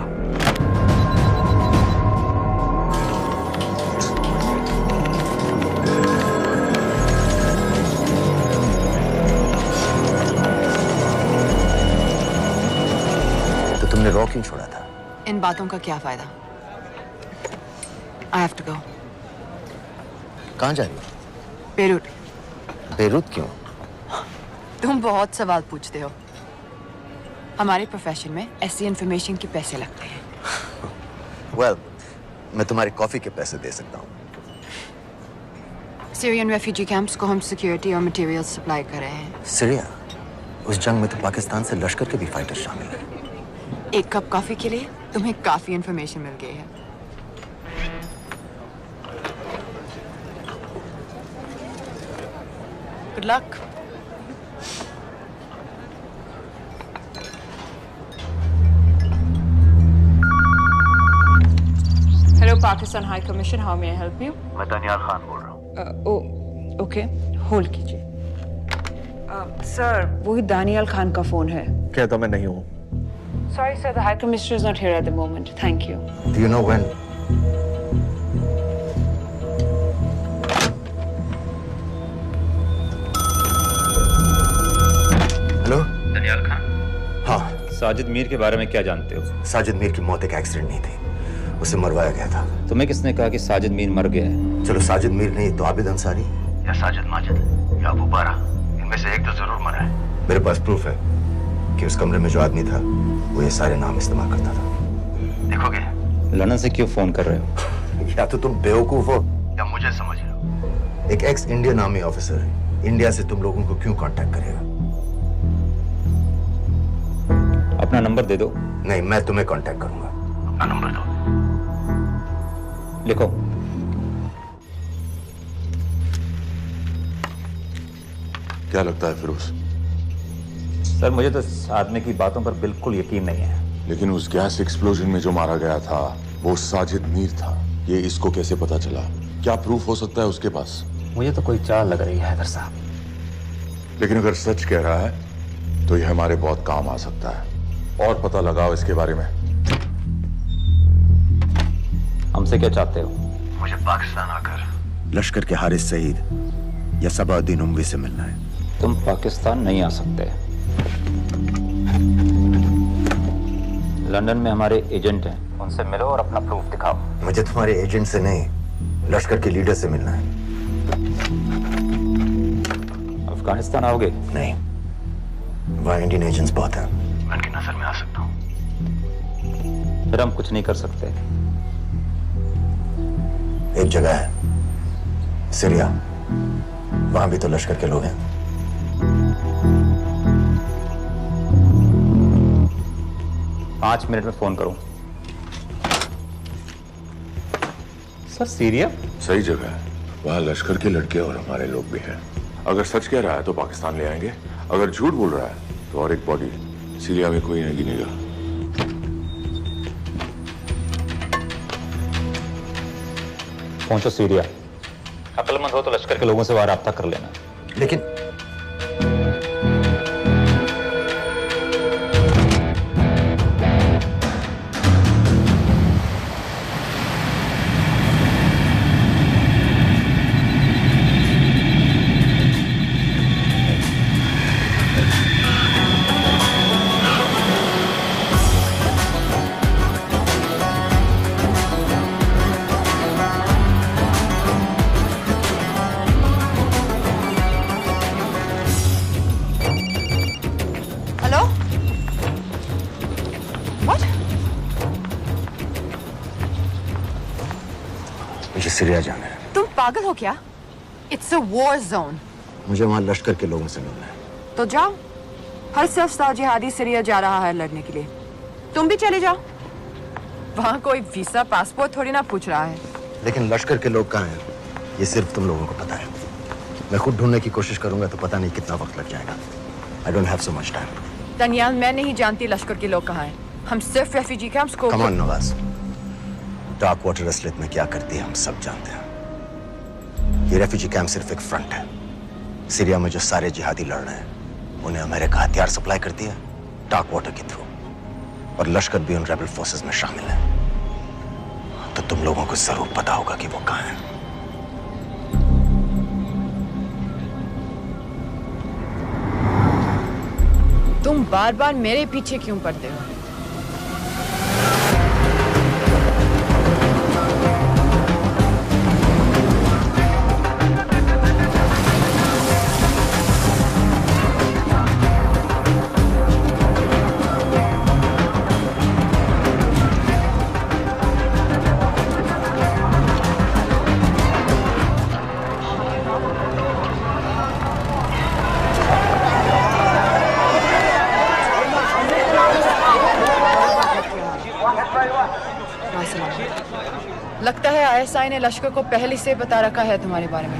तो तुमने रॉ क्यों छोड़ा था? इन बातों का क्या फायदा? I have to go. कहाँ जा रही हो? बेरूट। बेरूत क्यों? तुम बहुत सवाल पूछते हो। हमारे प्रोफेशन में ऐसी इंफॉर्मेशन के पैसे लगते हैं। Well, मैं तुम्हारी कॉफी के पैसे दे सकता हूँ। सीरियन रेफ्यूजी कैंप्स को हम सिक्योरिटी और मटेरियल सप्लाई कर रहे हैं। सीरिया? उस जंग में तो पाकिस्तान से लश्कर के भी फाइटर शामिल हैं। एक कप कॉफी के लिए तुम्हें काफी इंफॉर्मेशन मिल गई है। Good luck. Hello, Pakistan High Commission. How may I help you? मैं दनियाल खान बोल रहा हूँ। ओके, होल्ड कीजिए। सर, वही दानियाल खान का फोन है। कहता मैं नहीं हूँ। Sorry, sir. The High Commissioner is not here at the moment. Thank you. Do you know when? Hello? Daniyal Khan? हाँ। साजिद मीर के बारे में क्या जानते हो? साजिद मीर की मौत एक एक्सीडेंट नहीं थी, उसे मरवाया गया था। तुम्हें किसने कहा कि साजिद मीर मर गया है? चलो साजिद मीर नहीं तो आबिद अंसारी या साजिद माजिद या अबू बारा, इनमें से एक तो जरूर मरा है। मेरे पास प्रूफ है कि उस कमरे में जो आदमी था वो ये सारे नाम इस्तेमाल करता था। देखोगे? लंदन से क्यों फोन कर रहे हो? या तो तुम बेवकूफ हो या मुझे समझ लो। एक x Indian army officer India से तुम लोगों को क्यों कांटेक्ट करेगा? अपना नंबर दे दो। नहीं, मैं तुम्हें कांटेक्ट करूंगा। अपना नंबर दो। लिखो। क्या लगता है फिरोज? सर, मुझे तो इस आदमी की बातों पर बिल्कुल यकीन नहीं है। लेकिन उस गैस एक्सप्लोजन में जो मारा गया था वो साजिद मीर था। ये इसको कैसे पता चला? क्या प्रूफ हो सकता है उसके पास? मुझे तो कोई चाल लग रही है हैदर साहब। लेकिन अगर सच कह रहा है तो ये हमारे बहुत काम आ सकता है। और पता लगाओ इसके बारे में। हमसे क्या चाहते हो? मुझे पाकिस्तान आकर लश्कर के हारिस सईद या सबाउद्दीन उमवी से मिलना है। तुम पाकिस्तान नहीं आ सकते। लंदन में हमारे एजेंट हैं, उनसे मिलो और अपना प्रूफ दिखाओ। मुझे तुम्हारे एजेंट से नहीं, लश्कर के लीडर से मिलना है। अफगानिस्तान आओगे? नहीं, वहाँ इंडियन एजेंट्स बहुत हैं। मैं उनकी नजर में आ सकता हूँ। फिर हम कुछ नहीं कर सकते। एक जगह है, सीरिया, वहां भी तो लश्कर के लोग हैं। पांच मिनट में फोन करूं। सर, सीरिया सही जगह है। वहाँ लश्कर के लड़के और हमारे लोग भी हैं। अगर सच कह रहा है तो पाकिस्तान ले आएंगे, अगर झूठ बोल रहा है तो और एक बॉडी सीरिया में कोई नहीं गिनेगा। पहुंचो सीरिया। अक्लमंद हो तो लश्कर के लोगों से वहां राब्ता कर लेना। लेकिन सीरिया जाना है। तुम पागल हो क्या? It's a war zone. मुझे वहां लश्कर के लोगों से मिलना है। तो जाओ। हर सस्ता जिहादी सीरिया जा रहा है लड़ने के लिए। तुम भी चले जाओ। वहां कोई वीसा पासपोर्ट थोड़ी ना पूछ रहा है। लेकिन लश्कर के लोग कहाँ हैं? ये सिर्फ तुम लोगों को पता है। मैं खुद ढूंढने की कोशिश करूंगा तो पता नहीं कितना वक्त लग जाएगा। I don't have so much time. Daniyal, मैं नहीं जानती लश्कर के लोग कहाँ हैं। हम सिर्फ रेफ्यूजी कैंप्स को। Come on, Nawaz. Dark water असलियत में क्या करती है हम सब जानते हैं। ये रेफ्यूजी कैंप सिर्फ एक फ्रंट है। सीरिया में जो सारे जिहादी लड़ रहे हैं उन्हें अमेरिका हथियार सप्लाई करती है डार्क वाटर के थ्रू, और लश्कर भी उन रेबल फोर्सेस में शामिल है। तो तुम लोगों को जरूर पता होगा कि वो कहाँ है। तुम बार बार मेरे पीछे क्यों पड़ते हो? लगता है आईएसआई ने लश्कर को पहले से बता रखा है तुम्हारे बारे में।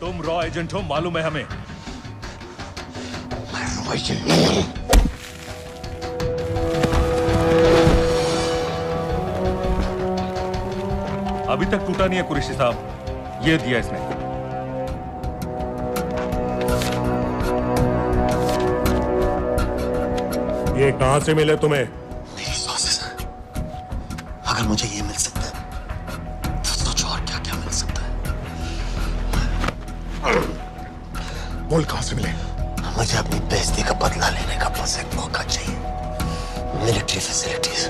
तुम रॉ एजेंट हो, मालूम है हमें। मैं रॉ एजेंट नहीं। अभी तक टूटा नहीं है कुरैशी साहब, ये दिया इसने। ये कहां से मिले तुम्हें? मेरी सॉसेस। अगर मुझे ये मिल सकता है तो सोचो और क्या क्या मिल सकता है। बोल कहां से मिले? मुझे अपनी बेइज्जती का बदला लेने का बस एक मौका चाहिए। मिलिट्री फैसिलिटीज,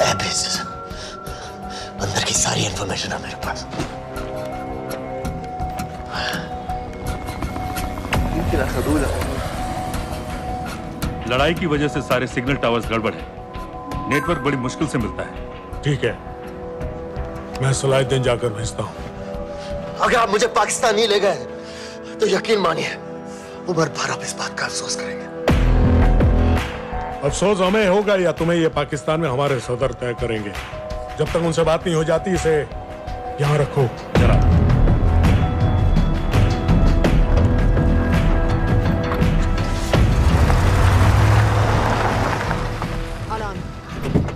एयर बेसेस, अंदर की सारी इंफॉर्मेशन है मेरे पास। लड़ाई की वजह से सारे सिग्नल टावर्स गड़बड़ है, नेटवर्क बड़ी मुश्किल से मिलता है। ठीक है, मैं सलाहुद्दीन जाकर भेजता हूं। अगर आप मुझे पाकिस्तान नहीं ले गए तो यकीन मानिए उमर भर आप इस बात का अफसोस करेंगे। अफसोस हमें होगा या तुम्हें ये पाकिस्तान में हमारे सदर तय करेंगे। जब तक उनसे बात नहीं हो जाती इसे यहां रखो जरा।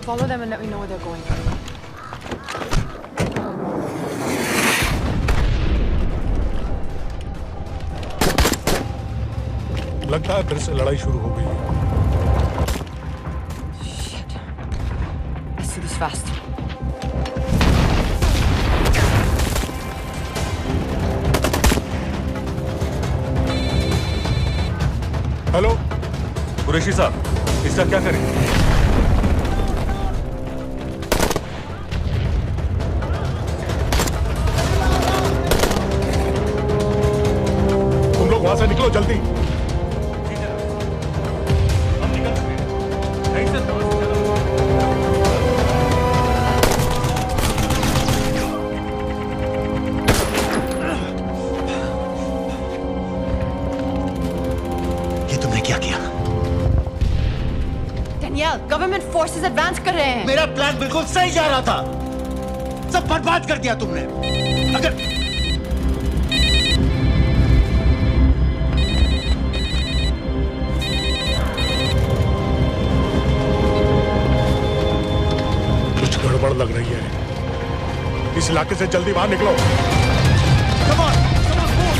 Follow them and let me know where they're going. लगता है फिर से लड़ाई शुरू हो गई है। Shit. Let's do this fast. Hello Qureshi साहब, इसका क्या करें? वहां से निकलो जल्दी। हैं। मेरा प्लान बिल्कुल सही जा रहा था, सब बर्बाद कर दिया तुमने। अगर कुछ गड़बड़ लग रही है, इस इलाके से जल्दी बाहर निकलो। Come on, move.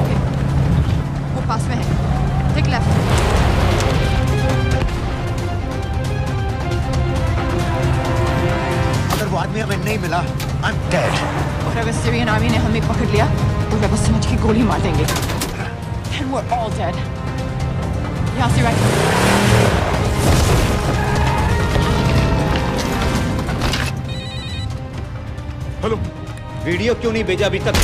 ओके, वो पास में है। Take left. अगर वो आदमी हमें नहीं मिला, I'm dead. और अगर सीरियन आर्मी ने हमें पकड़ लिया तो वे बस समझ के गोली मार देंगे। Then we're all dead. यहाँ से राइट। हेलो, वीडियो क्यों नहीं भेजा अभी तक?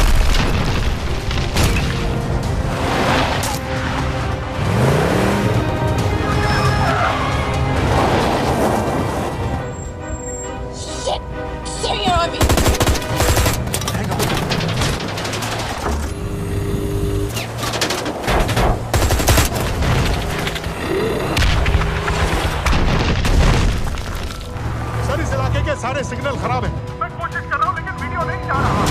Syrian army. सर इस इलाके के सारे सिग्नल खराब हैं। मैं कोशिश कर रहा हूँ लेकिन वीडियो नहीं जा रहा।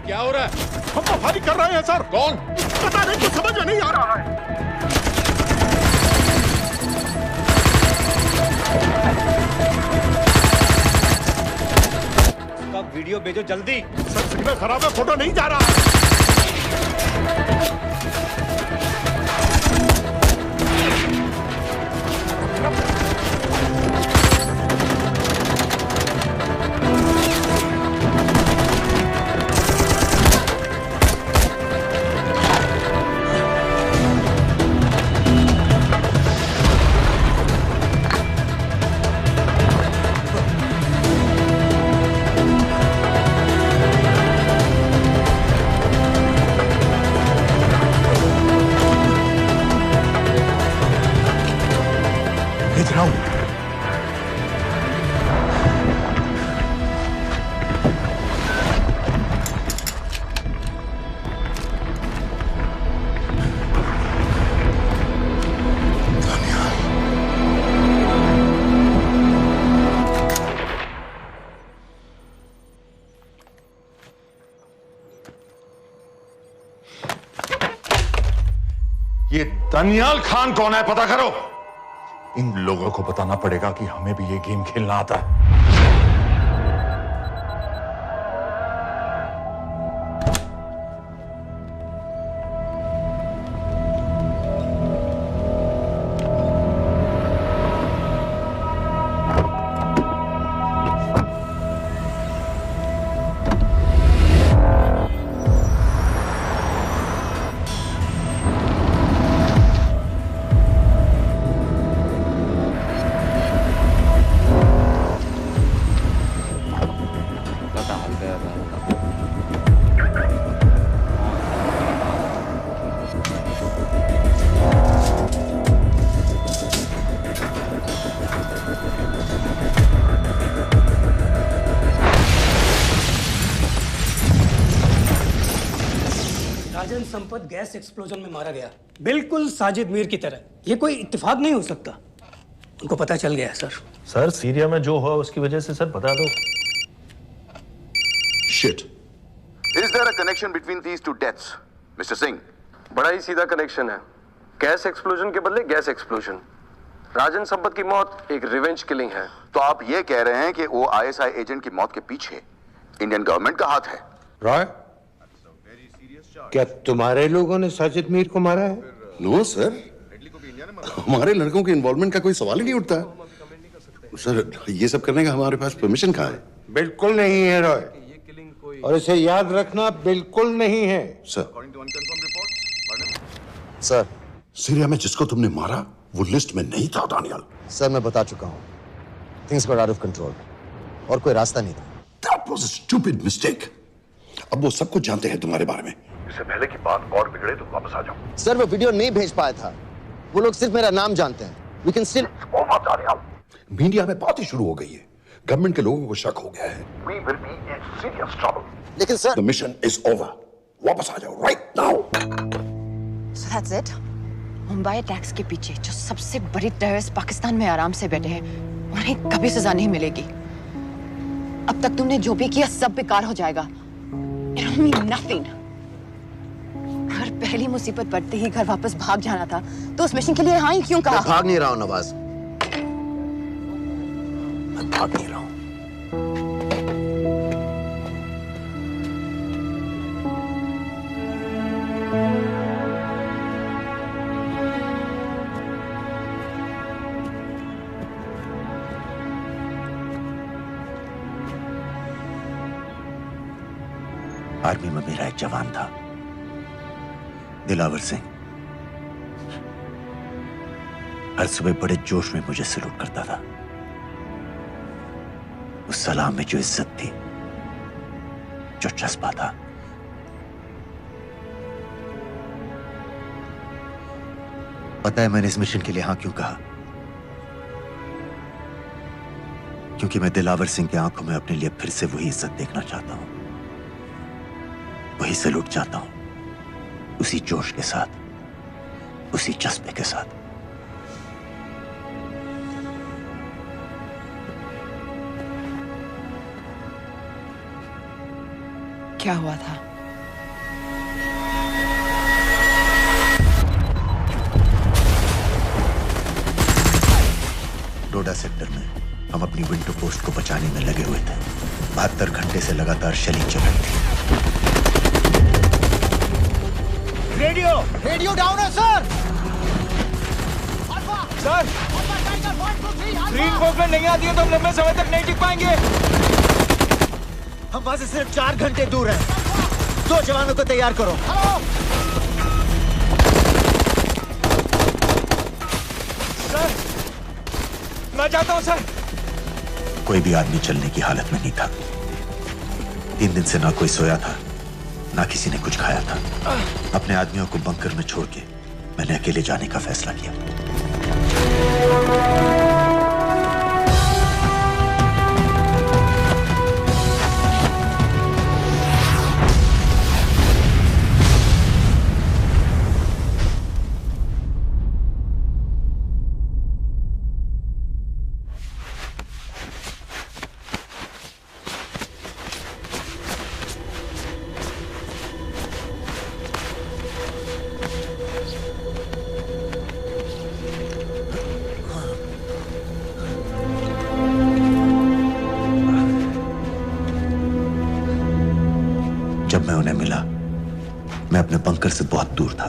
क्या हो रहा है? हम तो फायरिंग कर रहे हैं सर। कौन? पता नहीं, कुछ समझ में नहीं आ रहा है। उसका वीडियो भेजो जल्दी। सर सिग्नल खराब है, फोटो नहीं जा रहा है। भेज रहा हूँ। ये दनियाल खान कौन है, पता करो। इन लोगों को बताना पड़ेगा कि हमें भी ये गेम खेलना आता है। राजन संपत गैस एक्सप्लोजन में मारा गया, बिल्कुल साजिद मीर की तरह। ये कोई इत्तेफाक नहीं हो सकता। उनको पता चल गया सर। सर सीरिया में जो हुआ उसकी वजह से सर बता दो। Shit. Is there a connection between these two deaths, Mr. Singh? बड़ा ही सीधा कनेक्शन है। गैस एक्सप्लोजन के बदले गैस एक्सप्लोजन। राजन संपत की मौत एक रिवेंज किलिंग है। तो आप ये कह रहे हैं कि वो आईएसआई एजेंट की मौत के पीछे इंडियन गवर्नमेंट का हाथ है? रॉय, क्या तुम्हारे लोगों ने साजिद मीर को मारा है? नो सर, हमारे लड़कों के इन्वॉल्वमेंट का कोई सवाल ही नहीं उठता। सर ये सब करने का हमारे पास परमिशन कहाँ है? बिल्कुल नहीं है रॉय, और इसे याद रखना बिल्कुल नहीं है। सर सीरिया में जिसको तुमने मारा वो लिस्ट में नहीं था दानियाल। सर मैं बता चुका हूँ, things got out of control और कोई रास्ता नहीं था। That was a stupid mistake. अब वो सब कुछ जानते हैं तुम्हारे बारे में। इससे पहले की बात और बिगड़े तो वापस आ जाओ। सर वो वीडियो नहीं भेज पाया था, वो लोग सिर्फ मेरा नाम जानते हैं। We can still... मीडिया में बात ही शुरू हो गई है, गवर्नमेंट के लोगों को शक हो गया है। We will be in serious trouble. लेकिन sir The mission is over. वापस आ जाओ right now. So that's it. Mumbai attacks के पीछे जो सबसे बड़ी टेररिस्ट पाकिस्तान में आराम से बैठे हैं, उन्हें कभी सजा नहीं मिलेगी। अब तक तुमने जो भी किया सब बेकार हो जाएगा। It'll mean nothing. अगर पहली मुसीबत पड़ते ही घर वापस भाग जाना था, तो उस मिशन के लिए हाँ ही क्यों कहा? मैं भाग नहीं रहा हूँ नवाज, मैं भाग नहीं रहा हूँ। आर्मी में मेरा एक जवान था, दिलावर सिंह। हर सुबह बड़े जोश में मुझे सैल्यूट करता था। उस सलाम में जो इज्जत थी, जो जज्बा था, पता है मैंने इस मिशन के लिए हाँ क्यों कहा? क्योंकि मैं दिलावर सिंह की आंखों में अपने लिए फिर से वही इज्जत देखना चाहता हूं, वही सैल्यूट चाहता हूं, उसी जोश के साथ, उसी जज्बे के साथ। क्या हुआ था? डोडा सेक्टर में हम अपनी विंडो पोस्ट को बचाने में लगे हुए थे। 72 घंटे से लगातार शेलिंग चल रही थी। रेडियो डाउन है सर। सर ग्रीन फोकलेट नहीं आती है तो हम लंबे समय तक नहीं टिक पाएंगे। हम वहां से सिर्फ 4 घंटे दूर हैं। 2 जवानों को तैयार करो। सर मैं जाता हूं सर। कोई भी आदमी चलने की हालत में नहीं था। 3 दिन से ना कोई सोया था, ना किसी ने कुछ खाया था। अपने आदमियों को बंकर में छोड़ के मैंने अकेले जाने का फैसला किया। जब मैं उन्हें मिला, मैं अपने बंकर से बहुत दूर था।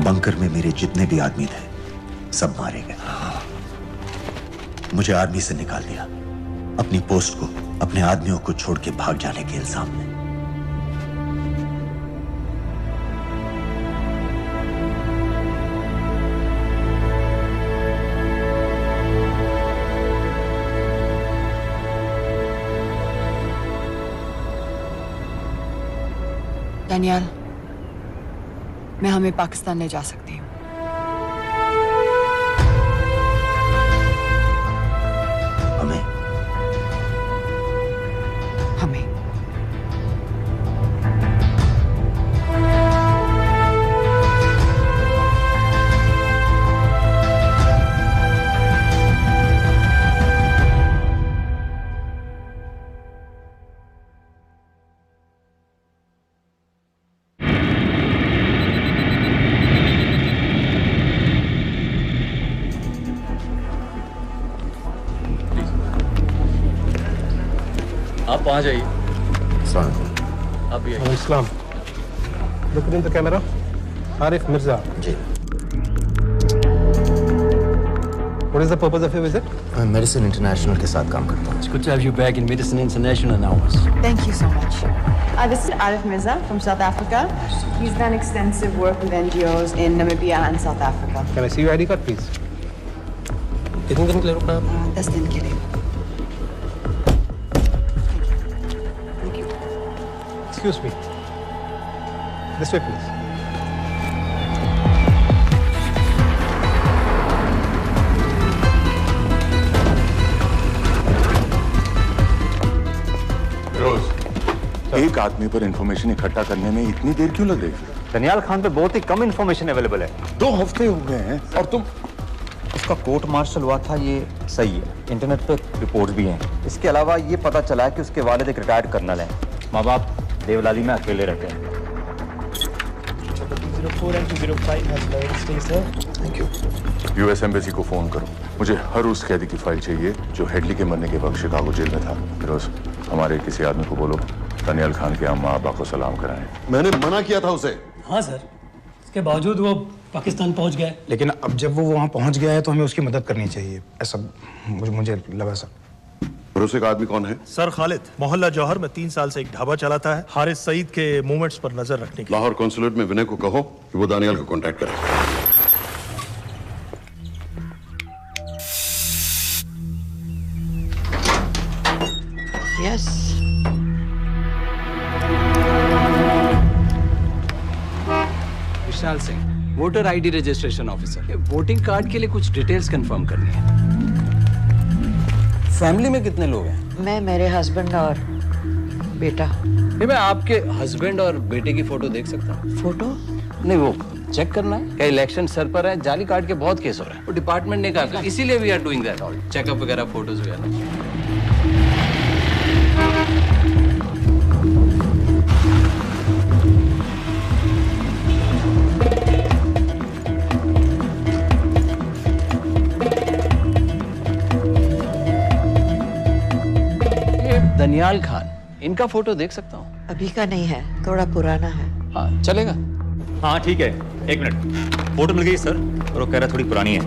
बंकर में मेरे जितने भी आदमी थे, सब मारे गए। मुझे आर्मी से निकाल दिया, अपनी पोस्ट को, अपने आदमियों को छोड़ के भाग जाने के इल्जाम में। दानियाल, मैं हमें पाकिस्तान ले जा सकती हूँ। हमें? हमें। आप वहाँ जाइए। आप भी आइए। Islam. Look in the camera. Arif Mirza. जी। What is the purpose of your visit? मैं मेडिसिन इंटरनेशनल के साथ काम करता हूँ। It's good to have you back in Medicine International now. Thank you so much. This is Arif Mirza from South Africa. He's done extensive work with NGOs in Namibia and South Africa. Can I see your ID card, please? कितने दिन के लिए रुकना है? 10 दिन के लिए। Excuse me. This way, please. रोज, एक आदमी पर इंफॉर्मेशन इकट्ठा करने में इतनी देर क्यों लग रही? दनियाल खान पे बहुत ही कम इंफॉर्मेशन अवेलेबल है। 2 हफ्ते हो गए हैं और तुम। उसका कोर्ट मार्शल हुआ था, ये सही है। इंटरनेट पे रिपोर्ट्स भी हैं। इसके अलावा ये पता चला है कि उसके वालिद एक रिटायर्ड कर्नल हैं। माँ बाप देवलाली में अकेले रहते हैं। 204 and 205 has loaded. Stay, sir. Thank you. US embassy को फोन करो। मुझे हर उस कैदी की फाइल चाहिए जो हेडली के मरने के वक्त शिकागो जेल में था। फिरोज, हमारे किसी आदमी को बोलो दनियाल खान के अम्मा अब्बा को सलाम कराएं। मैंने मना किया था उसे। हाँ सर, इसके बावजूद वो पाकिस्तान पहुंच गया। लेकिन अब जब वो वहाँ पहुँच गया है तो हमें उसकी मदद करनी चाहिए, ऐसा मुझे लगा सर। भरोसे का आदमी कौन है? सर खालिद, मोहल्ला जौहर में 3 साल से एक ढाबा चलाता है। हारिस सईद के मूवमेंट्स पर नजर रखने के। लाहौर कॉन्सुलेट में विनय को कहो कि वो दानियाल को कांटेक्ट करे। Yes. Vishal Singh, voter ID registration officer. Voting card के लिए कुछ डिटेल्स कंफर्म करनी है। फैमिली में कितने लोग हैं? मैं, मेरे हस्बैंड और बेटा। नहीं, मैं आपके हस्बैंड और बेटे की फोटो देख सकता हूँ? फोटो? नहीं, वो चेक करना है। क्या इलेक्शन सर पर है? जाली कार्ड के बहुत केस हो रहे हैं। वो डिपार्टमेंट ने कहा, इसीलिए we are doing that all, checkup वगैरह, फोटोज वगैरह। दनियाल खान, इनका फोटो देख सकता हूँ? अभी का नहीं है, थोड़ा पुराना है। हाँ, चलेगा? हाँ ठीक है, 1 मिनट। फोटो मिल गई सर, और वो कह रहा थोड़ी पुरानी है।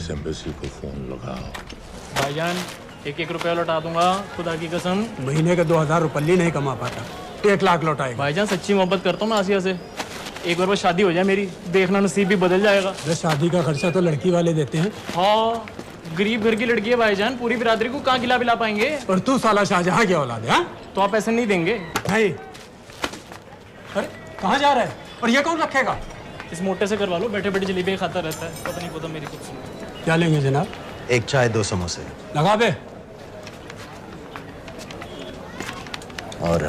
एम्बेसी को फोन लगाओ। भाईजान 1-1 रुपया लौटा दूंगा, खुदा की कसम। महीने के 2000 रुपये नहीं कमा पाता, 1 लाख लौटाएगा। भाईजान सच्ची मोहब्बत करता हूँ मैं आसिया से। एक बार बस शादी हो जाए मेरी, देखना नसीब भी बदल जाएगा। शादी का खर्चा तो लड़की वाले देते हैं। हाँ, गरीब घर की लड़की है भाईजान, पूरी बिरादरी को कहाँ खिला पिला पाएंगे। और तू साला शाहजहां की औलाद है? तो आप ऐसे नहीं देंगे? नहीं। अरे कहाँ जा रहा है? और ये कौन रखेगा? इस मोटे से करवा लो, बैठे बैठे जलेबी खाता रहता है, पता नहीं पता मेरी कुछ। क्या लेंगे जनाब? 1 चाय 2 समोसे। लगा बे। और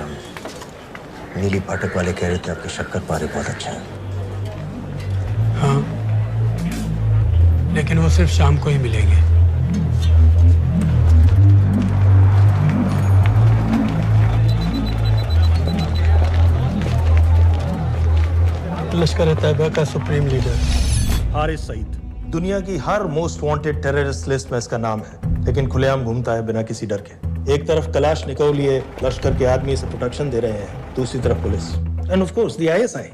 नीली पाठक वाले कह रहे थे आपके शक्कर पारे बहुत अच्छा है। हाँ, लेकिन वो सिर्फ शाम को ही मिलेंगे। लश्कर तैयबा का सुप्रीम लीडर हारिस सईद। दुनिया की हर मोस्ट वांटेड टेररिस्ट लिस्ट में इसका नाम है, लेकिन खुलेआम घूमता है बिना किसी डर के। एक तरफ कलाशनिकोव लिए लश्कर के आदमी इसे प्रोटेक्शन दे रहे हैं, दूसरी तरफ police end of course the ISI.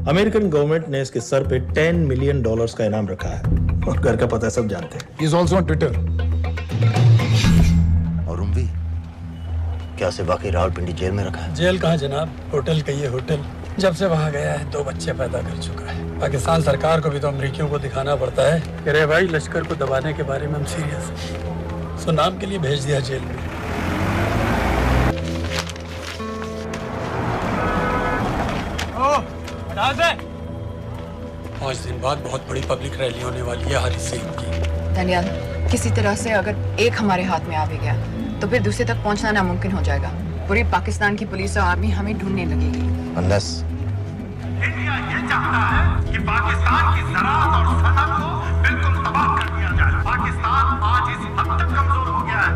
American government ने इसके सर पे $10 मिलियन का इनाम रखा है, और घर का पता सब जानते हैं। He is also on Twitter. और उम्वी, क्या उसे वाकई रावलपिंडी जेल में रखा है? जेल कहाँ जनाब, होटल का ये होटल। जब से वहाँ गया है 2 बच्चे पैदा कर चुका है। पाकिस्तान सरकार को भी तो अमरीकियों को दिखाना पड़ता है। अरे भाई, लश्कर को दबाने के बारे में हम सीरियस हैं। सो नाम के लिए भेज दिया जेल में। पाँच दिन बाद बहुत बड़ी पब्लिक रैली होने वाली है हारिस सईद की। दनियाल, किसी तरह से अगर एक हमारे हाथ में आ भी गया तो फिर दूसरे तक पहुंचना नामुमकिन हो जाएगा। पूरी पाकिस्तान की पुलिस और आर्मी हमें ढूंढने लगेगी। Unless इंडिया ये चाहता है कि कि पाकिस्तान की ज़राअत और सनअत को बिल्कुल तबाह कर दिया जाए। पाकिस्तान आज इस हद तक कमजोर हो गया है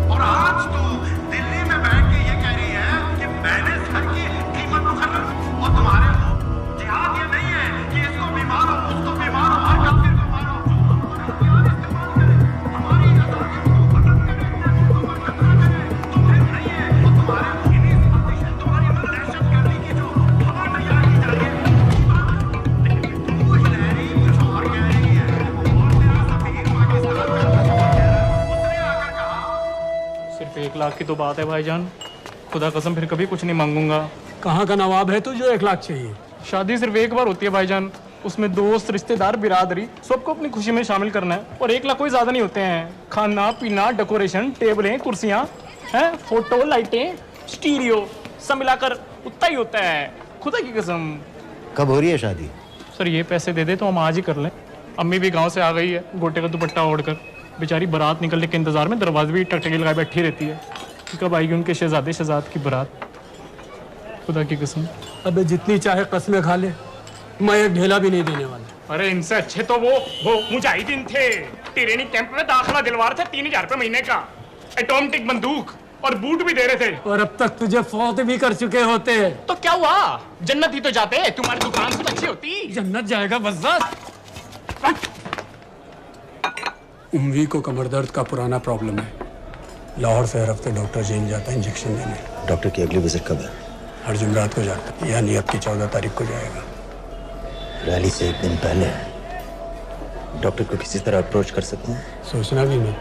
और आज तो दिल्ली में बैठ के ये कह रही है कि मैंने सर की कीमत मुकर्रर और तुम्हारे जिहाद ये नहीं है कि इसको भी मारो, उसको भी मारो, हर काफिर को मारो। सिर्फ 1 लाख की तो बात है भाईजान, खुदा कसम फिर कभी कुछ नहीं मांगूंगा। कहाँ का नवाब है तू जो 1 लाख चाहिए? शादी सिर्फ एक बार होती है भाईजान, उसमें दोस्त रिश्तेदार बिरादरी सबको अपनी खुशी में शामिल करना है। और 1 लाख कोई ज्यादा नहीं होते हैं। खाना पीना, डेकोरेशन, टेबलें, कुर्सियां हैं, फोटो, लाइटें, स्टीरियो सब मिलाकर उतना ही होता है, खुदा की कसम। कब हो रही है शादी? सर ये पैसे दे दे तो हम आज ही कर लें। अम्मी भी गांव से आ गई है गोटे का दुपट्टा ओढ़कर, बेचारी बारात निकलने के इंतजार में दरवाजे भी टकटकी लगाए बैठी रहती है कि कब आएगी उनके शहजाद की बारात, खुदा की कसम। अबे जितनी चाहे कसमें खा ले, मैं एक ढेला भी नहीं देने वाला। अरे इनसे अच्छे तो वो मुजाहिदीन थे, ट्रेनिंग कैंप में दाखिला दिलवा रहे थे 3000 रुपए महीने का, एटॉमिक बंदूक और बूट भी दे रहे थे। और अब तक तुझे फौत भी कर चुके होते। तो क्या हुआ, जन्नत ही तो जाते, तुम्हारी दुकान से अच्छी होती। जन्नत जाएगा बस। उम्वी को कमर दर्द का पुराना प्रॉब्लम है। लाहौर से हर हफ्ते डॉक्टर जेल जाता है इंजेक्शन देने। डॉक्टर की अगली विजिट कब है? हर जुमरात को जाता है, यानी अब की 14 तारीख को जाएगा। रैली से 1 दिन पहले डॉक्टर को किसी तरह अप्रोच कर सकते हैं? सोचना भी नहीं,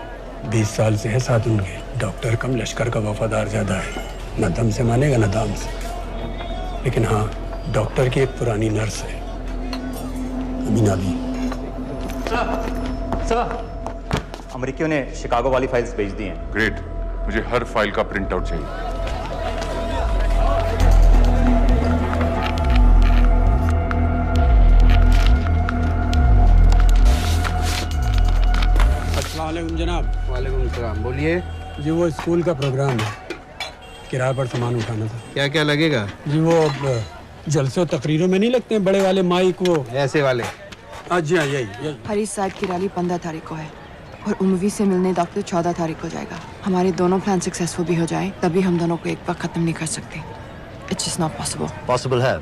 20 साल से है साथ उनके। डॉक्टर कम लश्कर का वफादार ज्यादा है, न दम से मानेगा न दाम से। लेकिन हाँ, डॉक्टर की एक पुरानी नर्स है, अमीना भी। सर, अमेरिकियों ने शिकागो वाली फाइल्स भेज दी हैं। ग्रेट, मुझे हर फाइल का प्रिंट आउट चाहिए। अस्सलाम वालेकुम जनाब। वालेकुम सलाम, बोलिए। जी वो स्कूल का प्रोग्राम है, किराए पर सामान उठाना था। क्या क्या लगेगा? जी वो जलसों तकरीरों में नहीं लगते हैं बड़े वाले माइक, वो ऐसे वाले? हाँ जी हाँ, यही। हरीश साहब की रैली 15 तारीख को है और उम्वी से मिलने डॉक्टर 14 तारीख को जाएगा। हमारे दोनों प्लान सक्सेसफुल भी हो जाए तभी हम दोनों को एक बार खत्म नहीं कर सकते। It's just not possible. Possible है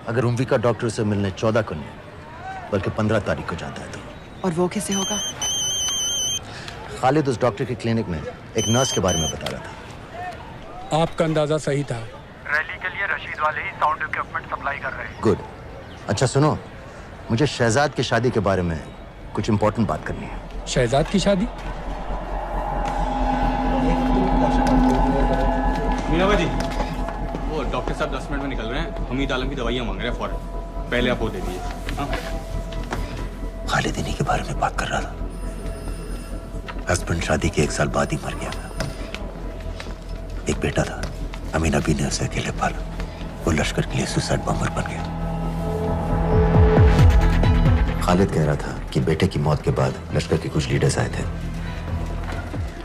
अगर उम्वी का डॉक्टर से मिलने 14 को नहीं बल्कि 15 तारीख को जाता है तो। और वो कैसे होगा? खालिद उस डॉक्टर के क्लिनिक में एक नर्स के बारे में बता रहा था। आपका अंदाजा सही था। रैली के लिए रशीद वाले ही साउंड इक्विपमेंट सप्लाई कर रहे हैं। गुड। अच्छा सुनो, मुझे शहजाद की शादी के बारे में कुछ इंपॉर्टेंट बात करनी है। शहजाद की शादी? मीना जी, वो डॉक्टर साहब 10 मिनट में निकल रहे हैं। हमीद आलम की दवाइयाँ मांग रहे हैं फौरन, पहले आप वो दे दीजिए। खालिद इन्हीं के बारे में बात कर रहा था। हस्बैंड शादी के 1 साल बाद ही मर गया था। एक बेटा था, अमीना बी ने उसे अकेले पाला। वो लश्कर के लिए सुसाइड बॉम्बर बन गया। खालिद कह रहा था कि बेटे की मौत के बाद लश्कर के कुछ लीडर्स आए थे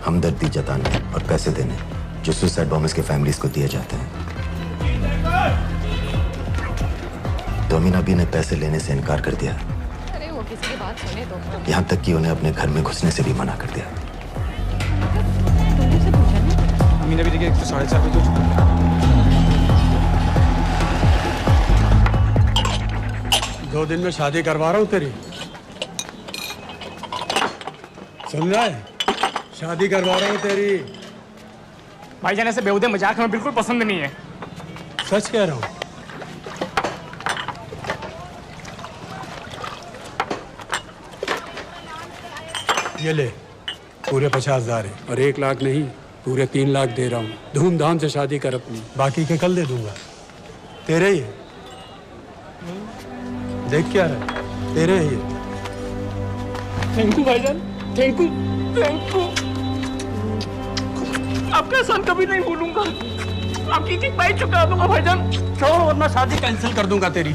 हमदर्दी जताने और पैसे देने, जो सुसाइड बॉम्बर्स के फैमिलीज को दिए जाते हैं। तो अमीना बी ने पैसे लेने से इनकार कर दिया। अरे वो किसी की बात सुने तो। यहाँ तक कि उन्हें अपने घर में घुसने से भी मना कर दिया। अमीना बी देखिए 4:30 बजे हो चुका है। दो दिन में शादी करवा रहा हूँ तेरी, सुन रहा है? शादी करवा रहा हूँ तेरी। भाईजान ऐसे बेहुदे मजाक हमें बिल्कुल पसंद नहीं है। सच कह रहा हूँ। ये ले, पूरे 50,000 है और 1 लाख नहीं, पूरे 3 लाख दे रहा हूँ। धूमधाम से शादी कर अपनी, बाकी के कल दे दूंगा। तेरे ही है। देख क्या है, तेरे ही है। थैंक यू भाईजान, थैंक यू, थैंक यू। आपका एहसान कभी नहीं भूलूंगा। आपकी चीज पाई चुका दूंगा भाईजान। छोड़ वरना शादी कैंसिल कर दूंगा तेरी।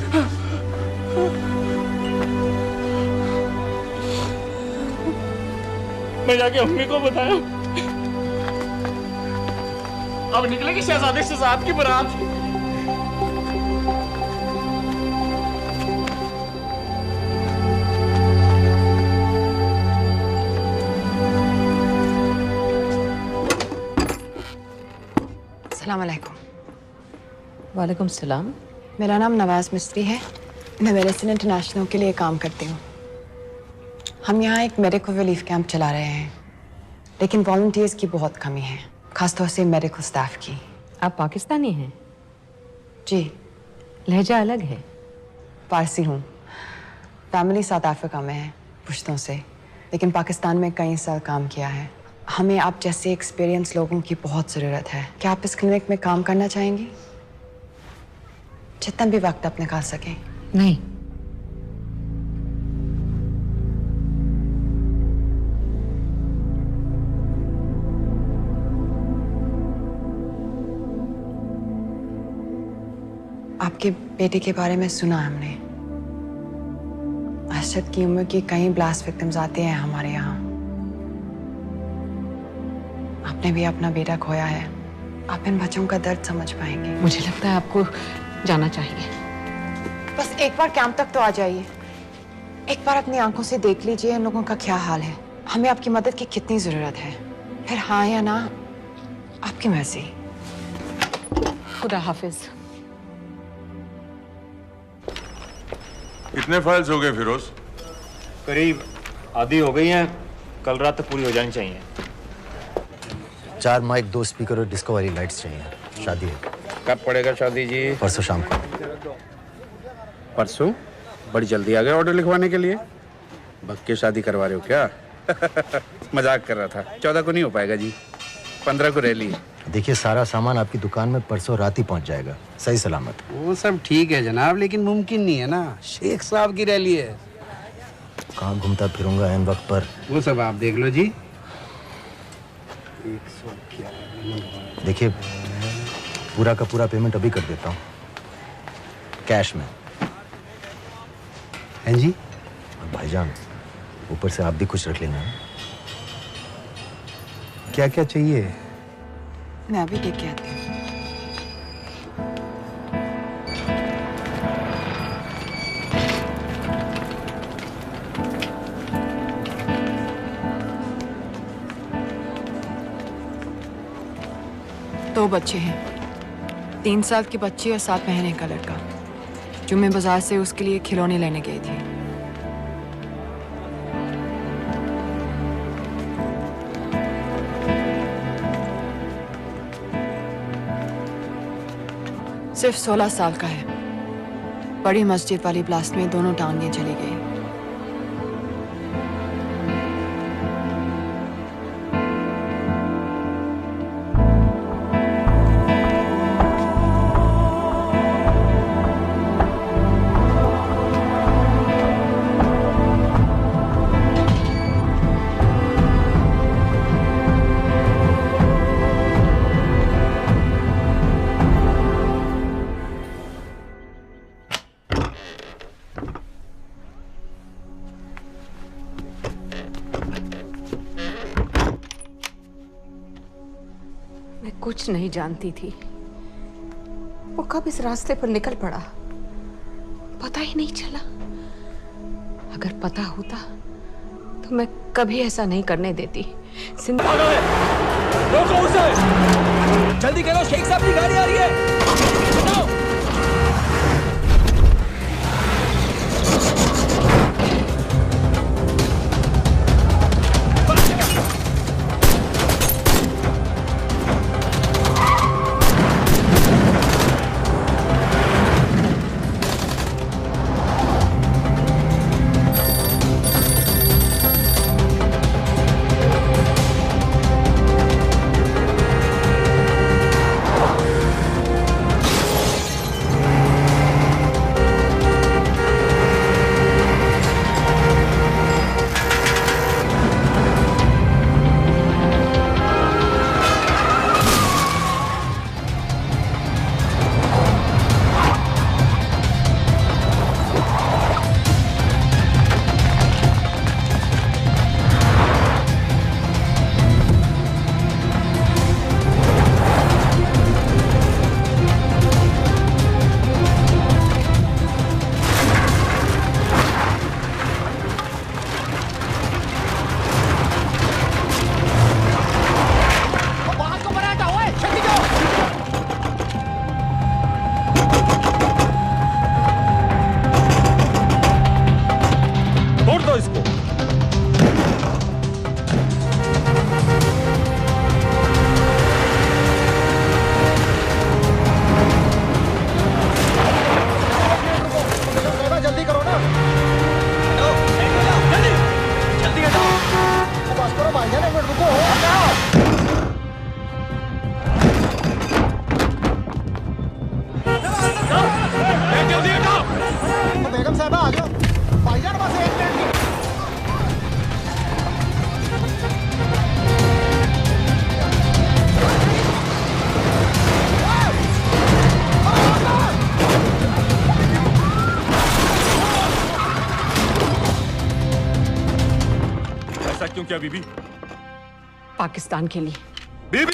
मैं जाके अम्मी को बताया, अब निकलेगी शहजादे शहजाद की बारात। अस्सलाम वालेकुम। वालेकुम सलाम। मेरा नाम नवाज मिस्त्री है। मैं मेडिसिन इंटरनेशनल के लिए काम करती हूँ। हम यहाँ एक मेडिकल रिलीफ कैंप चला रहे हैं, लेकिन वॉलंटियर्स की बहुत कमी है, खासतौर से मेडिकल स्टाफ की। आप पाकिस्तानी हैं? जी। लहजा अलग है। पारसी हूँ। फैमिली साउथ अफ्रीका में है पुश्तों से, लेकिन पाकिस्तान में कई साल काम किया है। हमें आप जैसे एक्सपीरियंस लोगों की बहुत ज़रूरत है। क्या आप इस क्लिनिक में काम करना चाहेंगी? जितना भी वक्त आप निकाल सकें। नहीं। आपके बेटे के बारे में सुना हमने। अरशद की उम्र की कई ब्लास्ट विक्टिम्स आते हैं हमारे यहाँ। आपने भी अपना बेटा खोया है। आप इन बच्चों का दर्द समझ पाएंगे। मुझे लगता है आपको जाना चाहिए। बस एक बार कैंप तक तो आ जाइए। एक बार अपनी आंखों से देख लीजिए इन लोगों का क्या हाल है। हमें आपकी मदद की कितनी जरूरत है। फिर हाँ या ना आपकी मर्जी। खुदा हाफिज। कितने फाइल्स हो गए फिरोज? करीब आधी हो गई हैं। कल रात तक पूरी हो जानी चाहिए। 4 माइक, 2 स्पीकर और डिस्को वाली लाइट्स चाहिए। शादी है। कब पड़ेगा शादी जी? परसों शाम को। परसों? बड़ी जल्दी आ गए ऑर्डर लिखवाने के लिए। भग के शादी करवा रहे हो क्या? मजाक कर रहा था। 14 को नहीं हो पाएगा जी, 15 को रैली है। देखिए, सारा सामान आपकी दुकान में परसों रात ही पहुंच जाएगा, सही सलामत। वो सब ठीक है जनाब, लेकिन मुमकिन नहीं है ना। शेख साहब की रैली है। कहाँ घूमता फिरूंगा इन वक्त पर? वो सब आप देख लो जी। देखिए, पूरा का पूरा पेमेंट अभी कर देता हूँ, कैश में। हैं जी? और भाईजान, ऊपर से आप भी कुछ रख लेना। क्या क्या चाहिए? मैं अभी देख के आती हूँ। दो बच्चे हैं, 3 साल की बच्ची और 7 महीने का लड़का, जो मैं बाजार से उसके लिए खिलौने लेने गई थी। सिर्फ 16 साल का है। बड़ी मस्जिद वाली ब्लास्ट में दोनों टांगें चली गई। कुछ नहीं जानती थी वो कब इस रास्ते पर निकल पड़ा, पता ही नहीं चला। अगर पता होता तो मैं कभी ऐसा नहीं करने देती। रोको उसे! जल्दी करो, शेख साहब की गाड़ी आ रही है। रुको, हटाओ। जल्दी हटाओ। बेगम साहबा आ जाओ। भाईजान बस 1 मिनट। ऐसा क्यों किया बीबी? पाकिस्तान के लिए। बीबी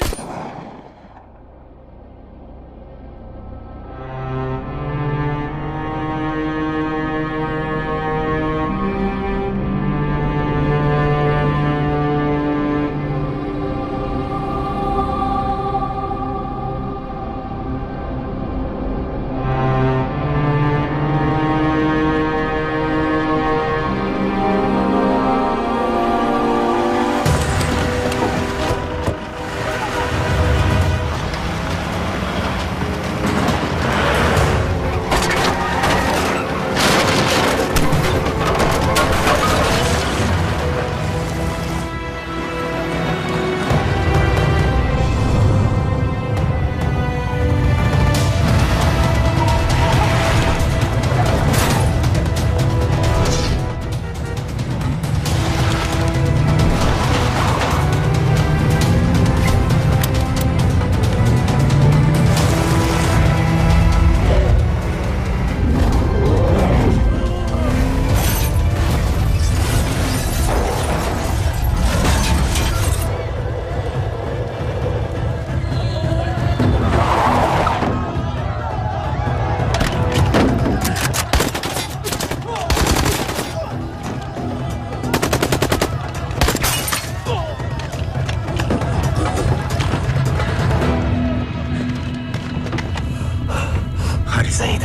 सईद,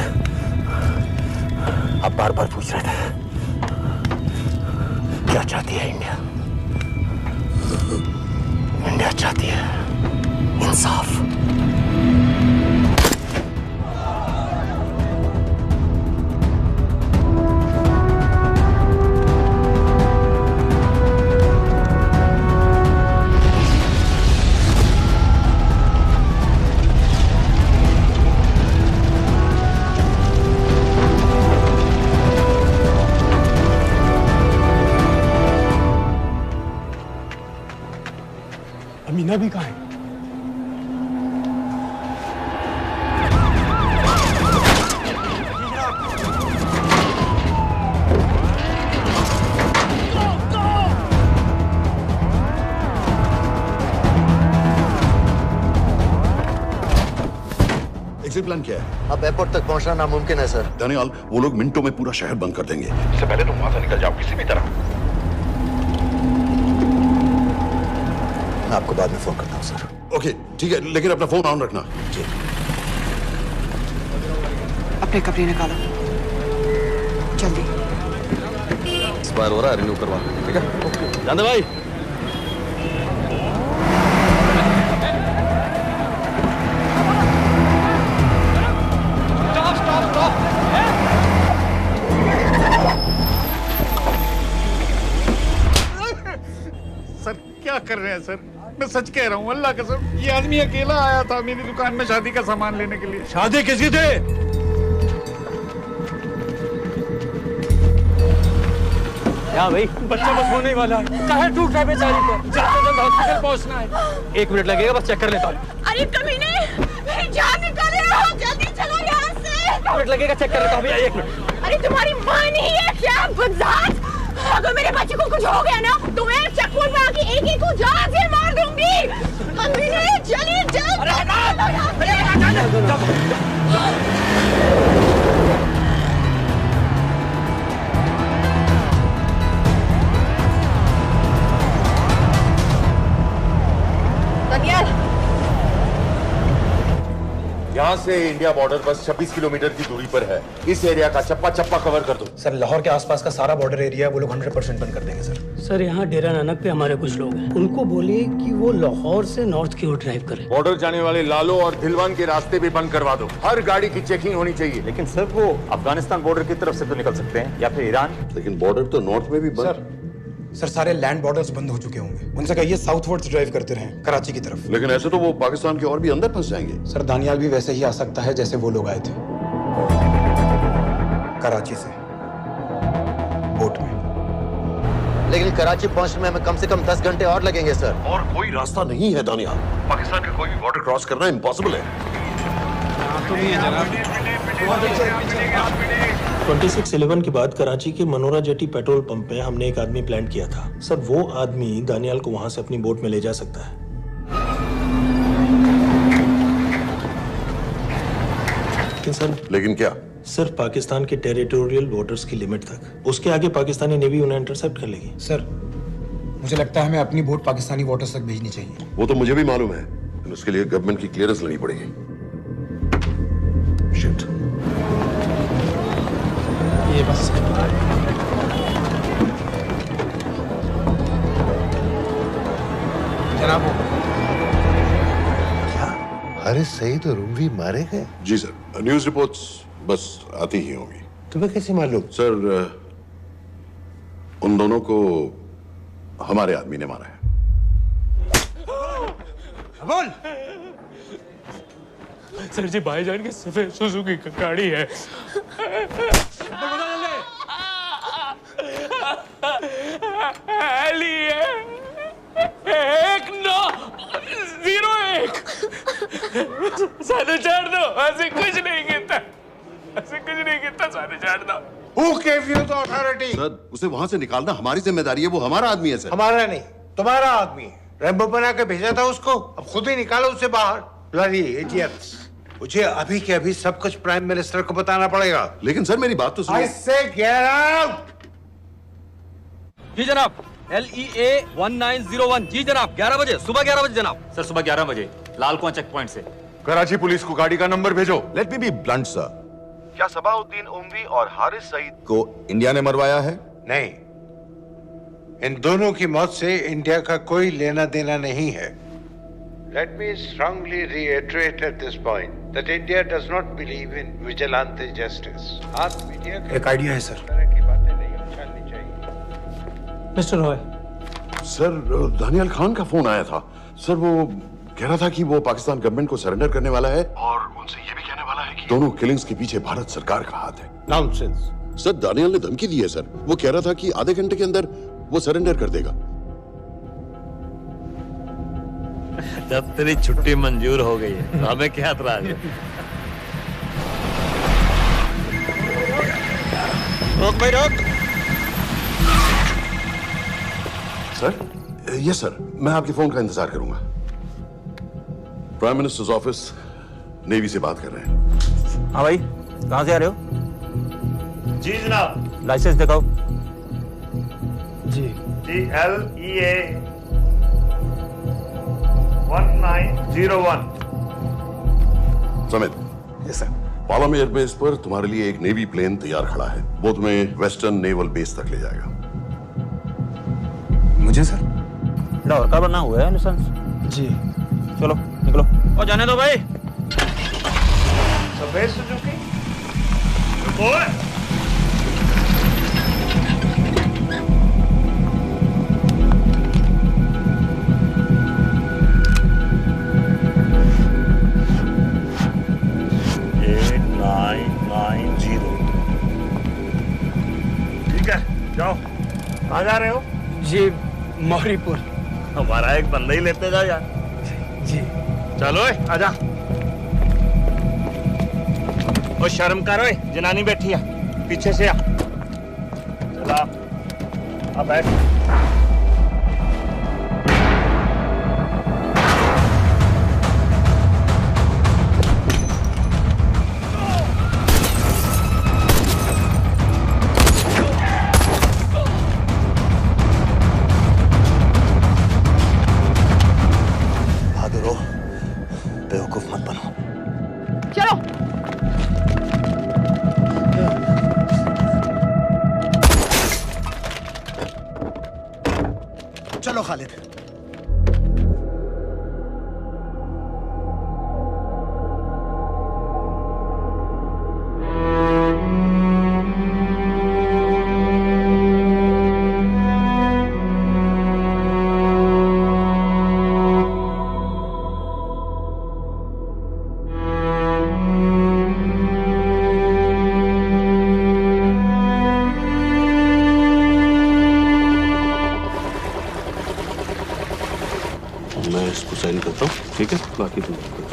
आप बार बार पूछ रहे थे क्या चाहती है इंडिया? इंडिया चाहती है इंसाफ। अमीना भी कहाँ है? एग्जिट प्लान क्या है? अब एयरपोर्ट तक पहुंचना नामुमकिन है सर। दानियाल, वो लोग मिनटों में पूरा शहर बंद कर देंगे। इससे पहले तुम वहां से निकल जाओ किसी भी तरह। मैं आपको बाद में फोन करता हूँ सर। ओके ठीक है, लेकिन अपना फोन ऑन रखना। जी। अपने कपड़े निकालो जल्दी। एक्सपायर हो रहा है, रिन्यू करवा। ठीक है, जान दे भाई। सर क्या कर रहे हैं सर? मैं सच कह रहा हूँ, अल्लाह कसम, ये आदमी अकेला आया था मेरी दुकान में शादी का सामान लेने के लिए। शादी किसकी थी? क्या भाई, बच्चा बस होने वाला है। कहाँ टूट रहा है बेचारी को? जल्द से जल्द हॉस्पिटल पहुंचना है। 1 मिनट लगेगा, बस चेक कर लेता हूँ। अरे कमीने, मेरी जान निकाल रहे हो, जल्दी चलो यहाँ से। 1 मिनट लगेगा, चेक कर लेता हूँ भैया, 1 मिनट। अरे तुम्हारी माँ नहीं है क्या बदजात? अगर मेरे बच्चे को कुछ हो गया ना तो मैं चक्कू में आके एक को जान से मार दूंगी। कमीने चलिए जल्द। दनियाल, यहाँ से इंडिया बॉर्डर बस 26 किलोमीटर की दूरी पर है। इस एरिया का चप्पा चप्पा कवर कर दो। सर लाहौर के आसपास का सारा बॉर्डर एरिया वो लोग 100% बंद कर देंगे सर। सर यहाँ डेरा नानक पे हमारे कुछ लोग हैं, उनको बोलिए कि वो लाहौर से नॉर्थ की ओर ड्राइव करें। बॉर्डर जाने वाले लालो और दिलवान के रास्ते भी बंद करवा दो। हर गाड़ी की चेकिंग होनी चाहिए। लेकिन सर वो अफगानिस्तान बॉर्डर की तरफ से तो निकल सकते हैं या फिर ईरान। लेकिन बॉर्डर तो नॉर्थ में भी बंद। सर सर सारे लैंड बॉर्डर्स बंद हो चुके होंगे। उनसे कहिए साउथवर्ड्स ड्राइव करते रहें कराची की तरफ। लेकिन ऐसे तो वो पाकिस्तान के और भी अंदर फंस जाएंगे। सर दानियाल भी वैसे ही आ सकता है जैसे वो लोग आए थे, कराची से बोट में। लेकिन कराची पहुंचने में हमें कम से कम 10 घंटे और लगेंगे सर। और कोई रास्ता नहीं है दानियाल। पाकिस्तान का कोई भी बॉर्डर क्रॉस करना इम्पॉसिबल है। 26/11 के बाद कराची के मनोरा जेटी पेट्रोल पंप में हमने एक आदमी प्लान किया था। सर वो आदमी दानियाल को वहां से अपनी बोट में ले जा सकता है। लेकिन क्या? सिर्फ पाकिस्तान के टेरिटोरियल वाटर्स की लिमिट तक। उसके आगे पाकिस्तानी नेवी उन्हें इंटरसेप्ट कर लेगी। सर मुझे लगता है हमें अपनी बोट पाकिस्तानी वाटर्स तक भेजनी चाहिए। वो तो मुझे भी मालूम है, लेकिन उसके लिए गवर्नमेंट की क्लियरेंस लेनी पड़ेगी। शिट। ये बस जनाब हारिस सईद और उमरी मारे गए? जी सर, न्यूज़ रिपोर्ट्स बस आती ही होंगी। तुम्हें कैसे मालूम? सर उन दोनों को हमारे आदमी ने मारा है। बोल। सर जी भाईजान की सफेद सुजुकी की गाड़ी है। सारे छोड़ दो, ऐसे कुछ नहीं कहता, ऐसे कुछ नहीं कहता, सारे छोड़ दो। Who gave you the authority? Sir उसे वहां से निकालना हमारी जिम्मेदारी है, वो हमारा आदमी है सर। हमारा नहीं, तुम्हारा आदमी है। रैम्बो बना के भेजा था उसको, अब खुद ही निकालो उसे बाहर। Bloody idiots! मुझे अभी के अभी सब कुछ प्राइम मिनिस्टर को बताना पड़ेगा। लेकिन सर मेरी बात तो सुनो। I say get out! जी जनाब, LEA 1901। जी जनाब, 11 बजे, सुबह 11 बजे जनाब। सर सुबह 11 बजे लाल कुआं चेक पॉइंट से। कराची पुलिस को गाड़ी का नंबर भेजो। Let me be blunt sir, क्या सबाउद्दीन उमवी और हारिस सईद को इंडिया ने मरवाया है? नहीं, इन दोनों की मौत से इंडिया का कोई लेना देना नहीं है। Let me strongly reiterate at this point that India does not believe in vigilante justice. आप मीडिया एक आइडिया है सर। की बातें नहीं उछालनी चाहिए। मिस्टर रॉय। सर दानियाल खान का फोन आया था। सर वो कह रहा था कि वो पाकिस्तान गवर्नमेंट को सरेंडर करने वाला है और उनसे ये भी कहने वाला है कि दोनों किलिंग्स के पीछे भारत सरकार का हाथ है। नॉनसेंस। सर दानियाल ने धमकी दी है सर। वो कह रहा था कि आधे घंटे के अंदर वो सरेंडर कर देगा। जब तेरी छुट्टी मंजूर हो गई है तो हमें क्या एतराज है? रोक भाई रोक। सर यस सर, मैं आपके फोन का इंतजार करूंगा। प्राइम मिनिस्टर्स ऑफिस नेवी से बात कर रहे हैं। हाँ भाई, कहाँ से आ रहे हो? जी जनाब। लाइसेंस दिखाओ। जी LEA 1901। Samit. Yes sir. Palam airbase पर तुम्हारे लिए एक नेवी प्लेन तैयार खड़ा है। वो तुम्हें वेस्टर्न नेवल बेस तक ले जाएगा। मुझे सर? लाहौर का बना हुआ है लाइसेंस। जी चलो निकलो। और जाने दो भाई। सफेद सुजुकी। ठीक है, जाओ। कहाँ जा रहे हो? जी मौरीपुर। हमारा एक बंदा ही लेते जाओ यार। जी चलो आजा। और शर्म कर, ओए जनानी बैठी है, पीछे से आ। चला अब बैठ। बेवकूफ मत बनो। चलो। मैं इसको साइन करता हूँ, ठीक है? बाकी तुम करो।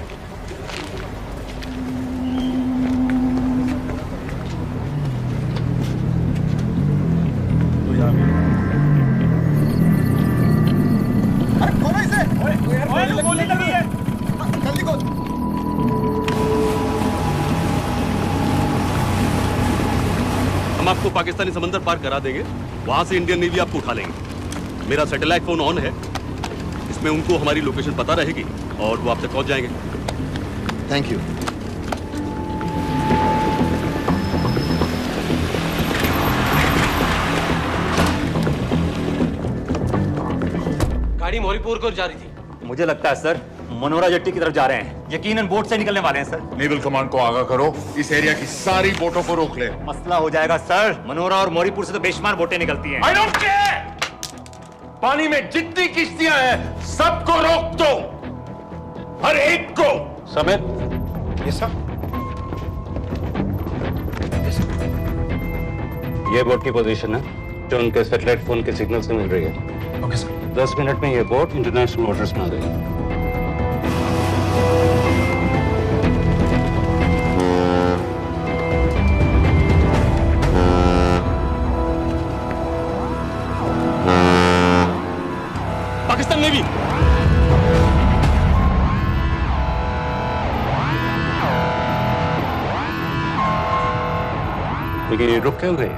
हम आपको पाकिस्तानी समंदर पार करा देंगे, वहां से इंडियन नेवी आपको उठा लेंगे। मेरा सैटेलाइट फोन ऑन है, इसमें उनको हमारी लोकेशन पता रहेगी और वो आप तक पहुंच जाएंगे। Thank you. गाड़ी मौरीपुर को जा रही थी। मुझे लगता है सर मनोरा जेट्टी की तरफ जा रहे हैं। यकीनन बोट से निकलने वाले हैं सर। नेवल कमांड को आगाह करो, इस एरिया की सारी बोटों को रोक ले। मसला हो जाएगा सर। मनोरा और मौरीपुर से तो बेशुमार बोटें निकलती हैं। I don't care! पानी में जितनी किश्तियां हैं सबको रोक दो, हर एक को। समेत ये सब ये बोट की पोजीशन है जो उनके सैटेलाइट फोन के सिग्नल से मिल रही है। Okay sir. 10 मिनट में ये बोट इंटरनेशनल वाटर्स में आ गई। पाकिस्तान नेवी लेकिन ये रुक क्यों गए?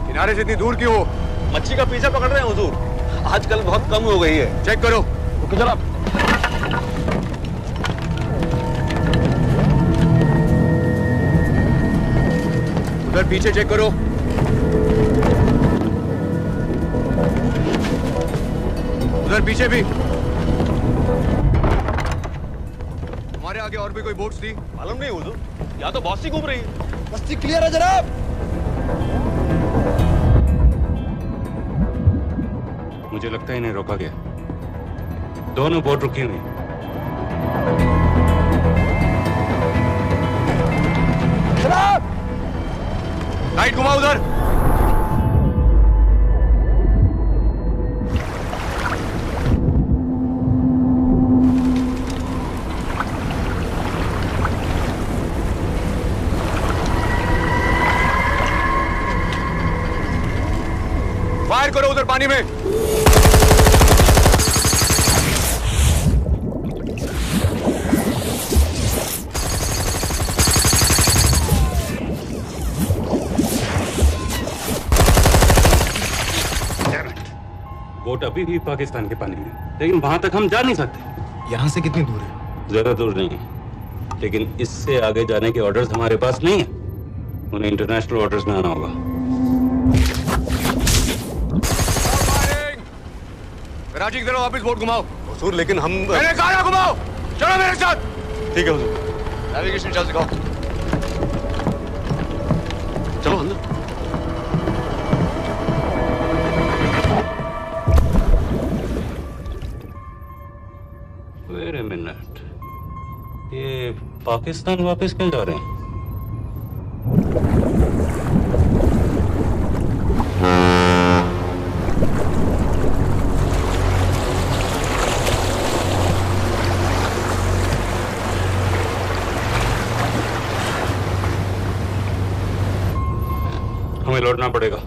किनारे से इतनी दूर क्यों हो? मच्छी का पीछा पकड़ रहे हैं हुजूर। आजकल बहुत कम हो गई है। चेक करो। रुको जरा। उधर पीछे चेक करो। उधर पीछे भी। हमारे आगे और भी कोई बोट्स थी? मालूम नहीं हुजूर, यहाँ तो बहुत सी घूम रही है। बस्ती क्लियर है जनाब। मुझे लगता है इन्हें रोका गया। दोनों बोट रुकी हुई। जनाब! लाइट घुमा उधर। फायर करो उधर पानी में। बोट अभी भी पाकिस्तान के पानी में, लेकिन वहां तक हम जा नहीं सकते। यहाँ से कितनी दूर है? ज्यादा दूर नहीं है, लेकिन इससे आगे जाने के ऑर्डर्स हमारे पास नहीं है। उन्हें इंटरनेशनल वाटर्स में आना होगा। कराची की तरफ वापस बोट घुमाओ। हुजूर लेकिन हम मैंने कहा ना घुमाओ। चलो मेरे साथ। ठीक है हुजूर। नेविगेशन चार्ज दिखाओ। चलो अंदर। वेट अ मिनट, ये पाकिस्तान वापस क्यों जा रहे हैं? हमें लौटना पड़ेगा।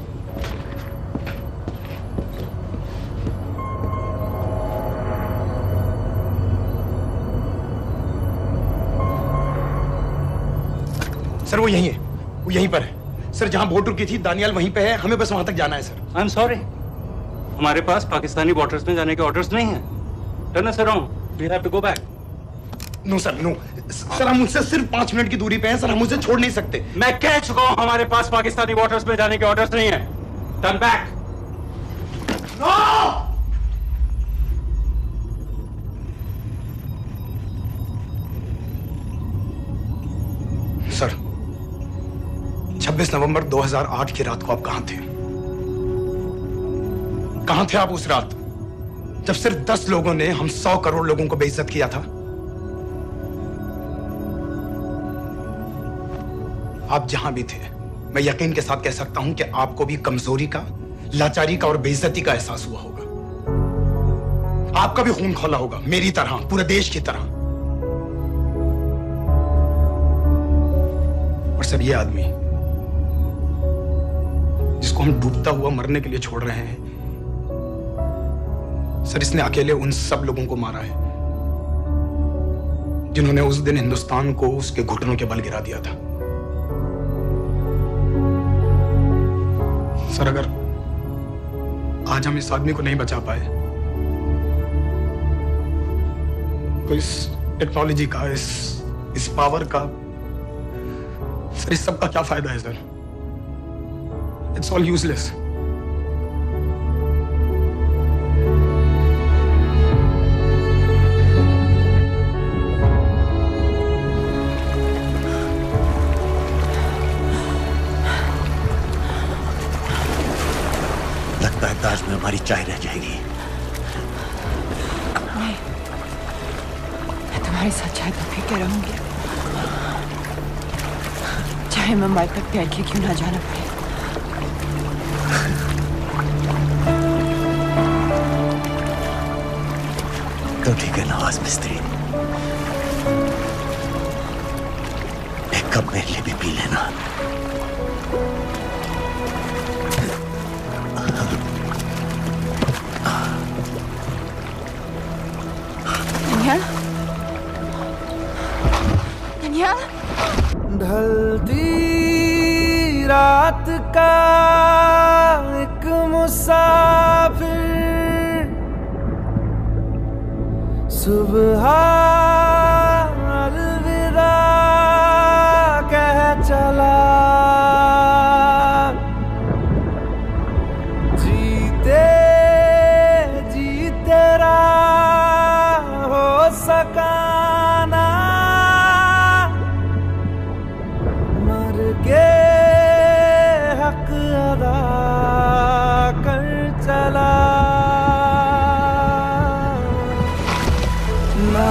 सर वो यहीं है, वो यहीं पर है। सर जहां बोट रुकी थी दानियाल वहीं पे है, हमें बस वहां तक जाना है सर। आई एम सॉरी, हमारे पास पाकिस्तानी वाटर्स में जाने के ऑर्डर्स नहीं है। Turn us around, we have to go back. No sir no sir, हम उनसे सिर्फ 5 मिनट की दूरी पे हैं सर, हम उसे छोड़ नहीं सकते। मैं कह चुका हूं हमारे पास पाकिस्तानी वाटर्स में जाने के ऑर्डर्स नहीं है। Turn back. नो! सर 26 नवंबर 2008 की रात को आप कहां थे? कहां थे आप उस रात जब सिर्फ 10 लोगों ने हम 100 करोड़ लोगों को बेइज्जत किया था? आप जहां भी थे, मैं यकीन के साथ कह सकता हूं कि आपको भी कमजोरी का, लाचारी का और बेइज्जती का एहसास हुआ होगा। आपका भी खून खौला होगा, मेरी तरह, पूरे देश की तरह। और सर, ये आदमी जिसको हम डूबता हुआ मरने के लिए छोड़ रहे हैं, सर, इसने अकेले उन सब लोगों को मारा है जिन्होंने उस दिन हिंदुस्तान को उसके घुटनों के बल गिरा दिया था। सर, अगर आज हम इस आदमी को नहीं बचा पाए तो इस टेक्नोलॉजी का, इस पावर का, सर, इस सब का क्या फायदा है सर? It's all useless. लगता है ताज में हमारी चाय रह जाएगी। नहीं, मैं तुम्हारी साथ चाय तो पी के रहूंगी, चाहे मुंबई तक तैर के क्यों ना जाना पड़े। तो ठीक है नवाज मिस्त्री, एक कप मेरे लिए भी पी लेना। ढलती रात का एक मुसाफिर सुबह अलविदा कह चला, जीते जी तेरा हो सका ना, मर के हक अदा कर चला ना।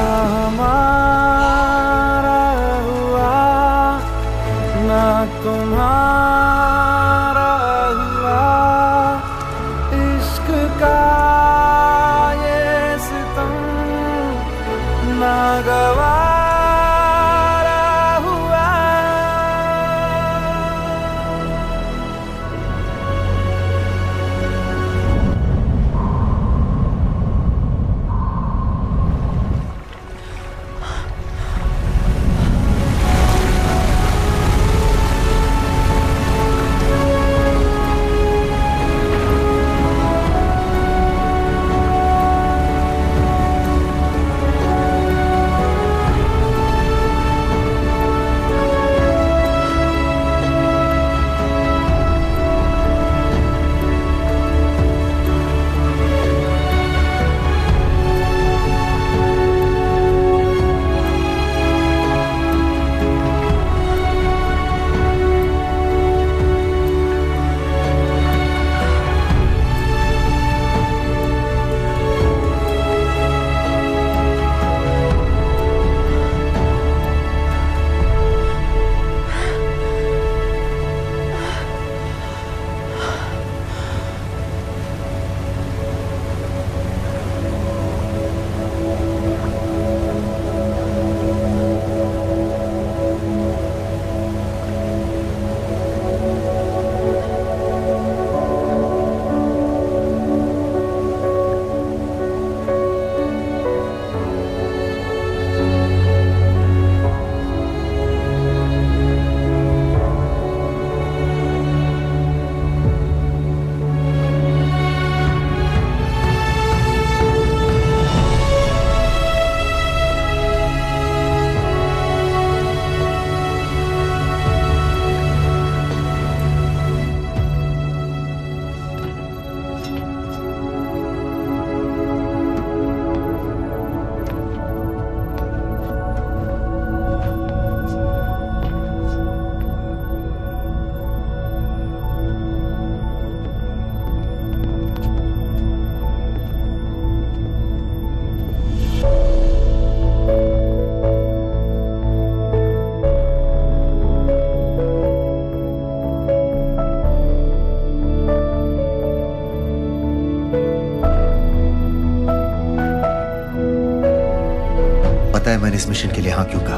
मैंने इस मिशन के लिए हाँ क्यों कहा?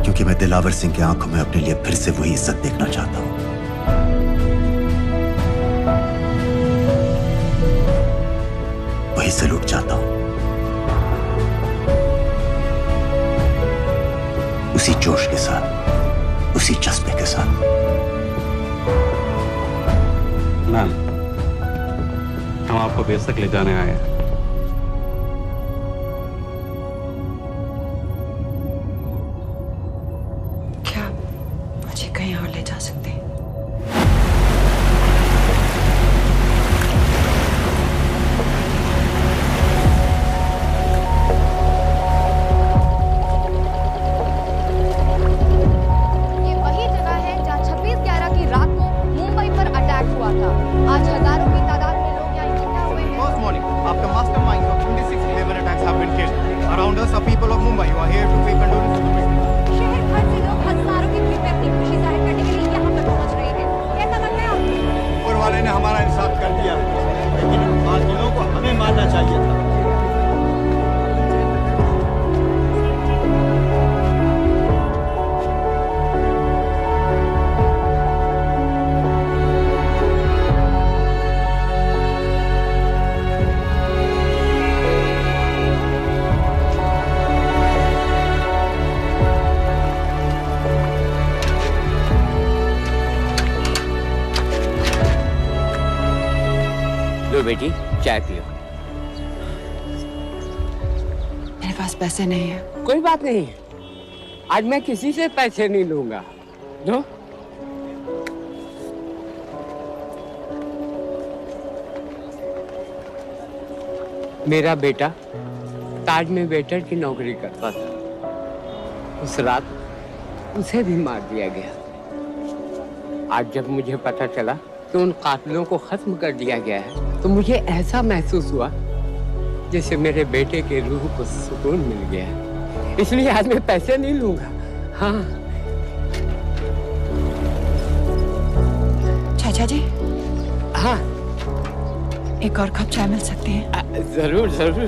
क्योंकि मैं दिलावर सिंह की आंखों में अपने लिए फिर से वही इज्जत देखना चाहता हूं, वही सैल्यूट चाहता हूं, उसी जोश के साथ, उसी जज्बे के साथ। मैम, हम आपको बेस तक ले जाने आए हैं। क्या मुझे कहीं और ले जा सकते हैं? ये वही जगह है जहाँ 26/11 की रात को मुंबई पर अटैक हुआ था। आज हजारों की तादाद में लोग यहाँ इकट्ठा हुए हैं। First morning, after masterminds of 26/11 attacks have been killed, around us are people of Mumbai who are here to pay condolence to the victims. शहर भर से लोग हजारों की भीड़ में अपनी खुशी जाहिर करने के लिए यहाँ पर पहुँच रहे हैं। कैसा लग रहा है आपको? ऊपर वाले ने हमारा इंसाफ कर दिया, लेकिन इन कातिलों को हमें मारना चाहिए था। लो बेटी, चाय पियो। मेरे पास पैसे नहीं है। कोई बात नहीं, आज मैं किसी से पैसे नहीं लूंगा। लो। मेरा बेटा ताज में वेटर की नौकरी करता था। उस रात उसे भी मार दिया गया। आज जब मुझे पता चला कि उन कातिलों को खत्म कर दिया गया है, तो मुझे ऐसा महसूस हुआ जैसे मेरे बेटे के रूह को सुकून मिल गया है। इसलिए आज मैं पैसे नहीं लूंगा। हाँ। चाचा जी। हाँ। एक और कप चाय मिल सकती है? जरूर जरूर।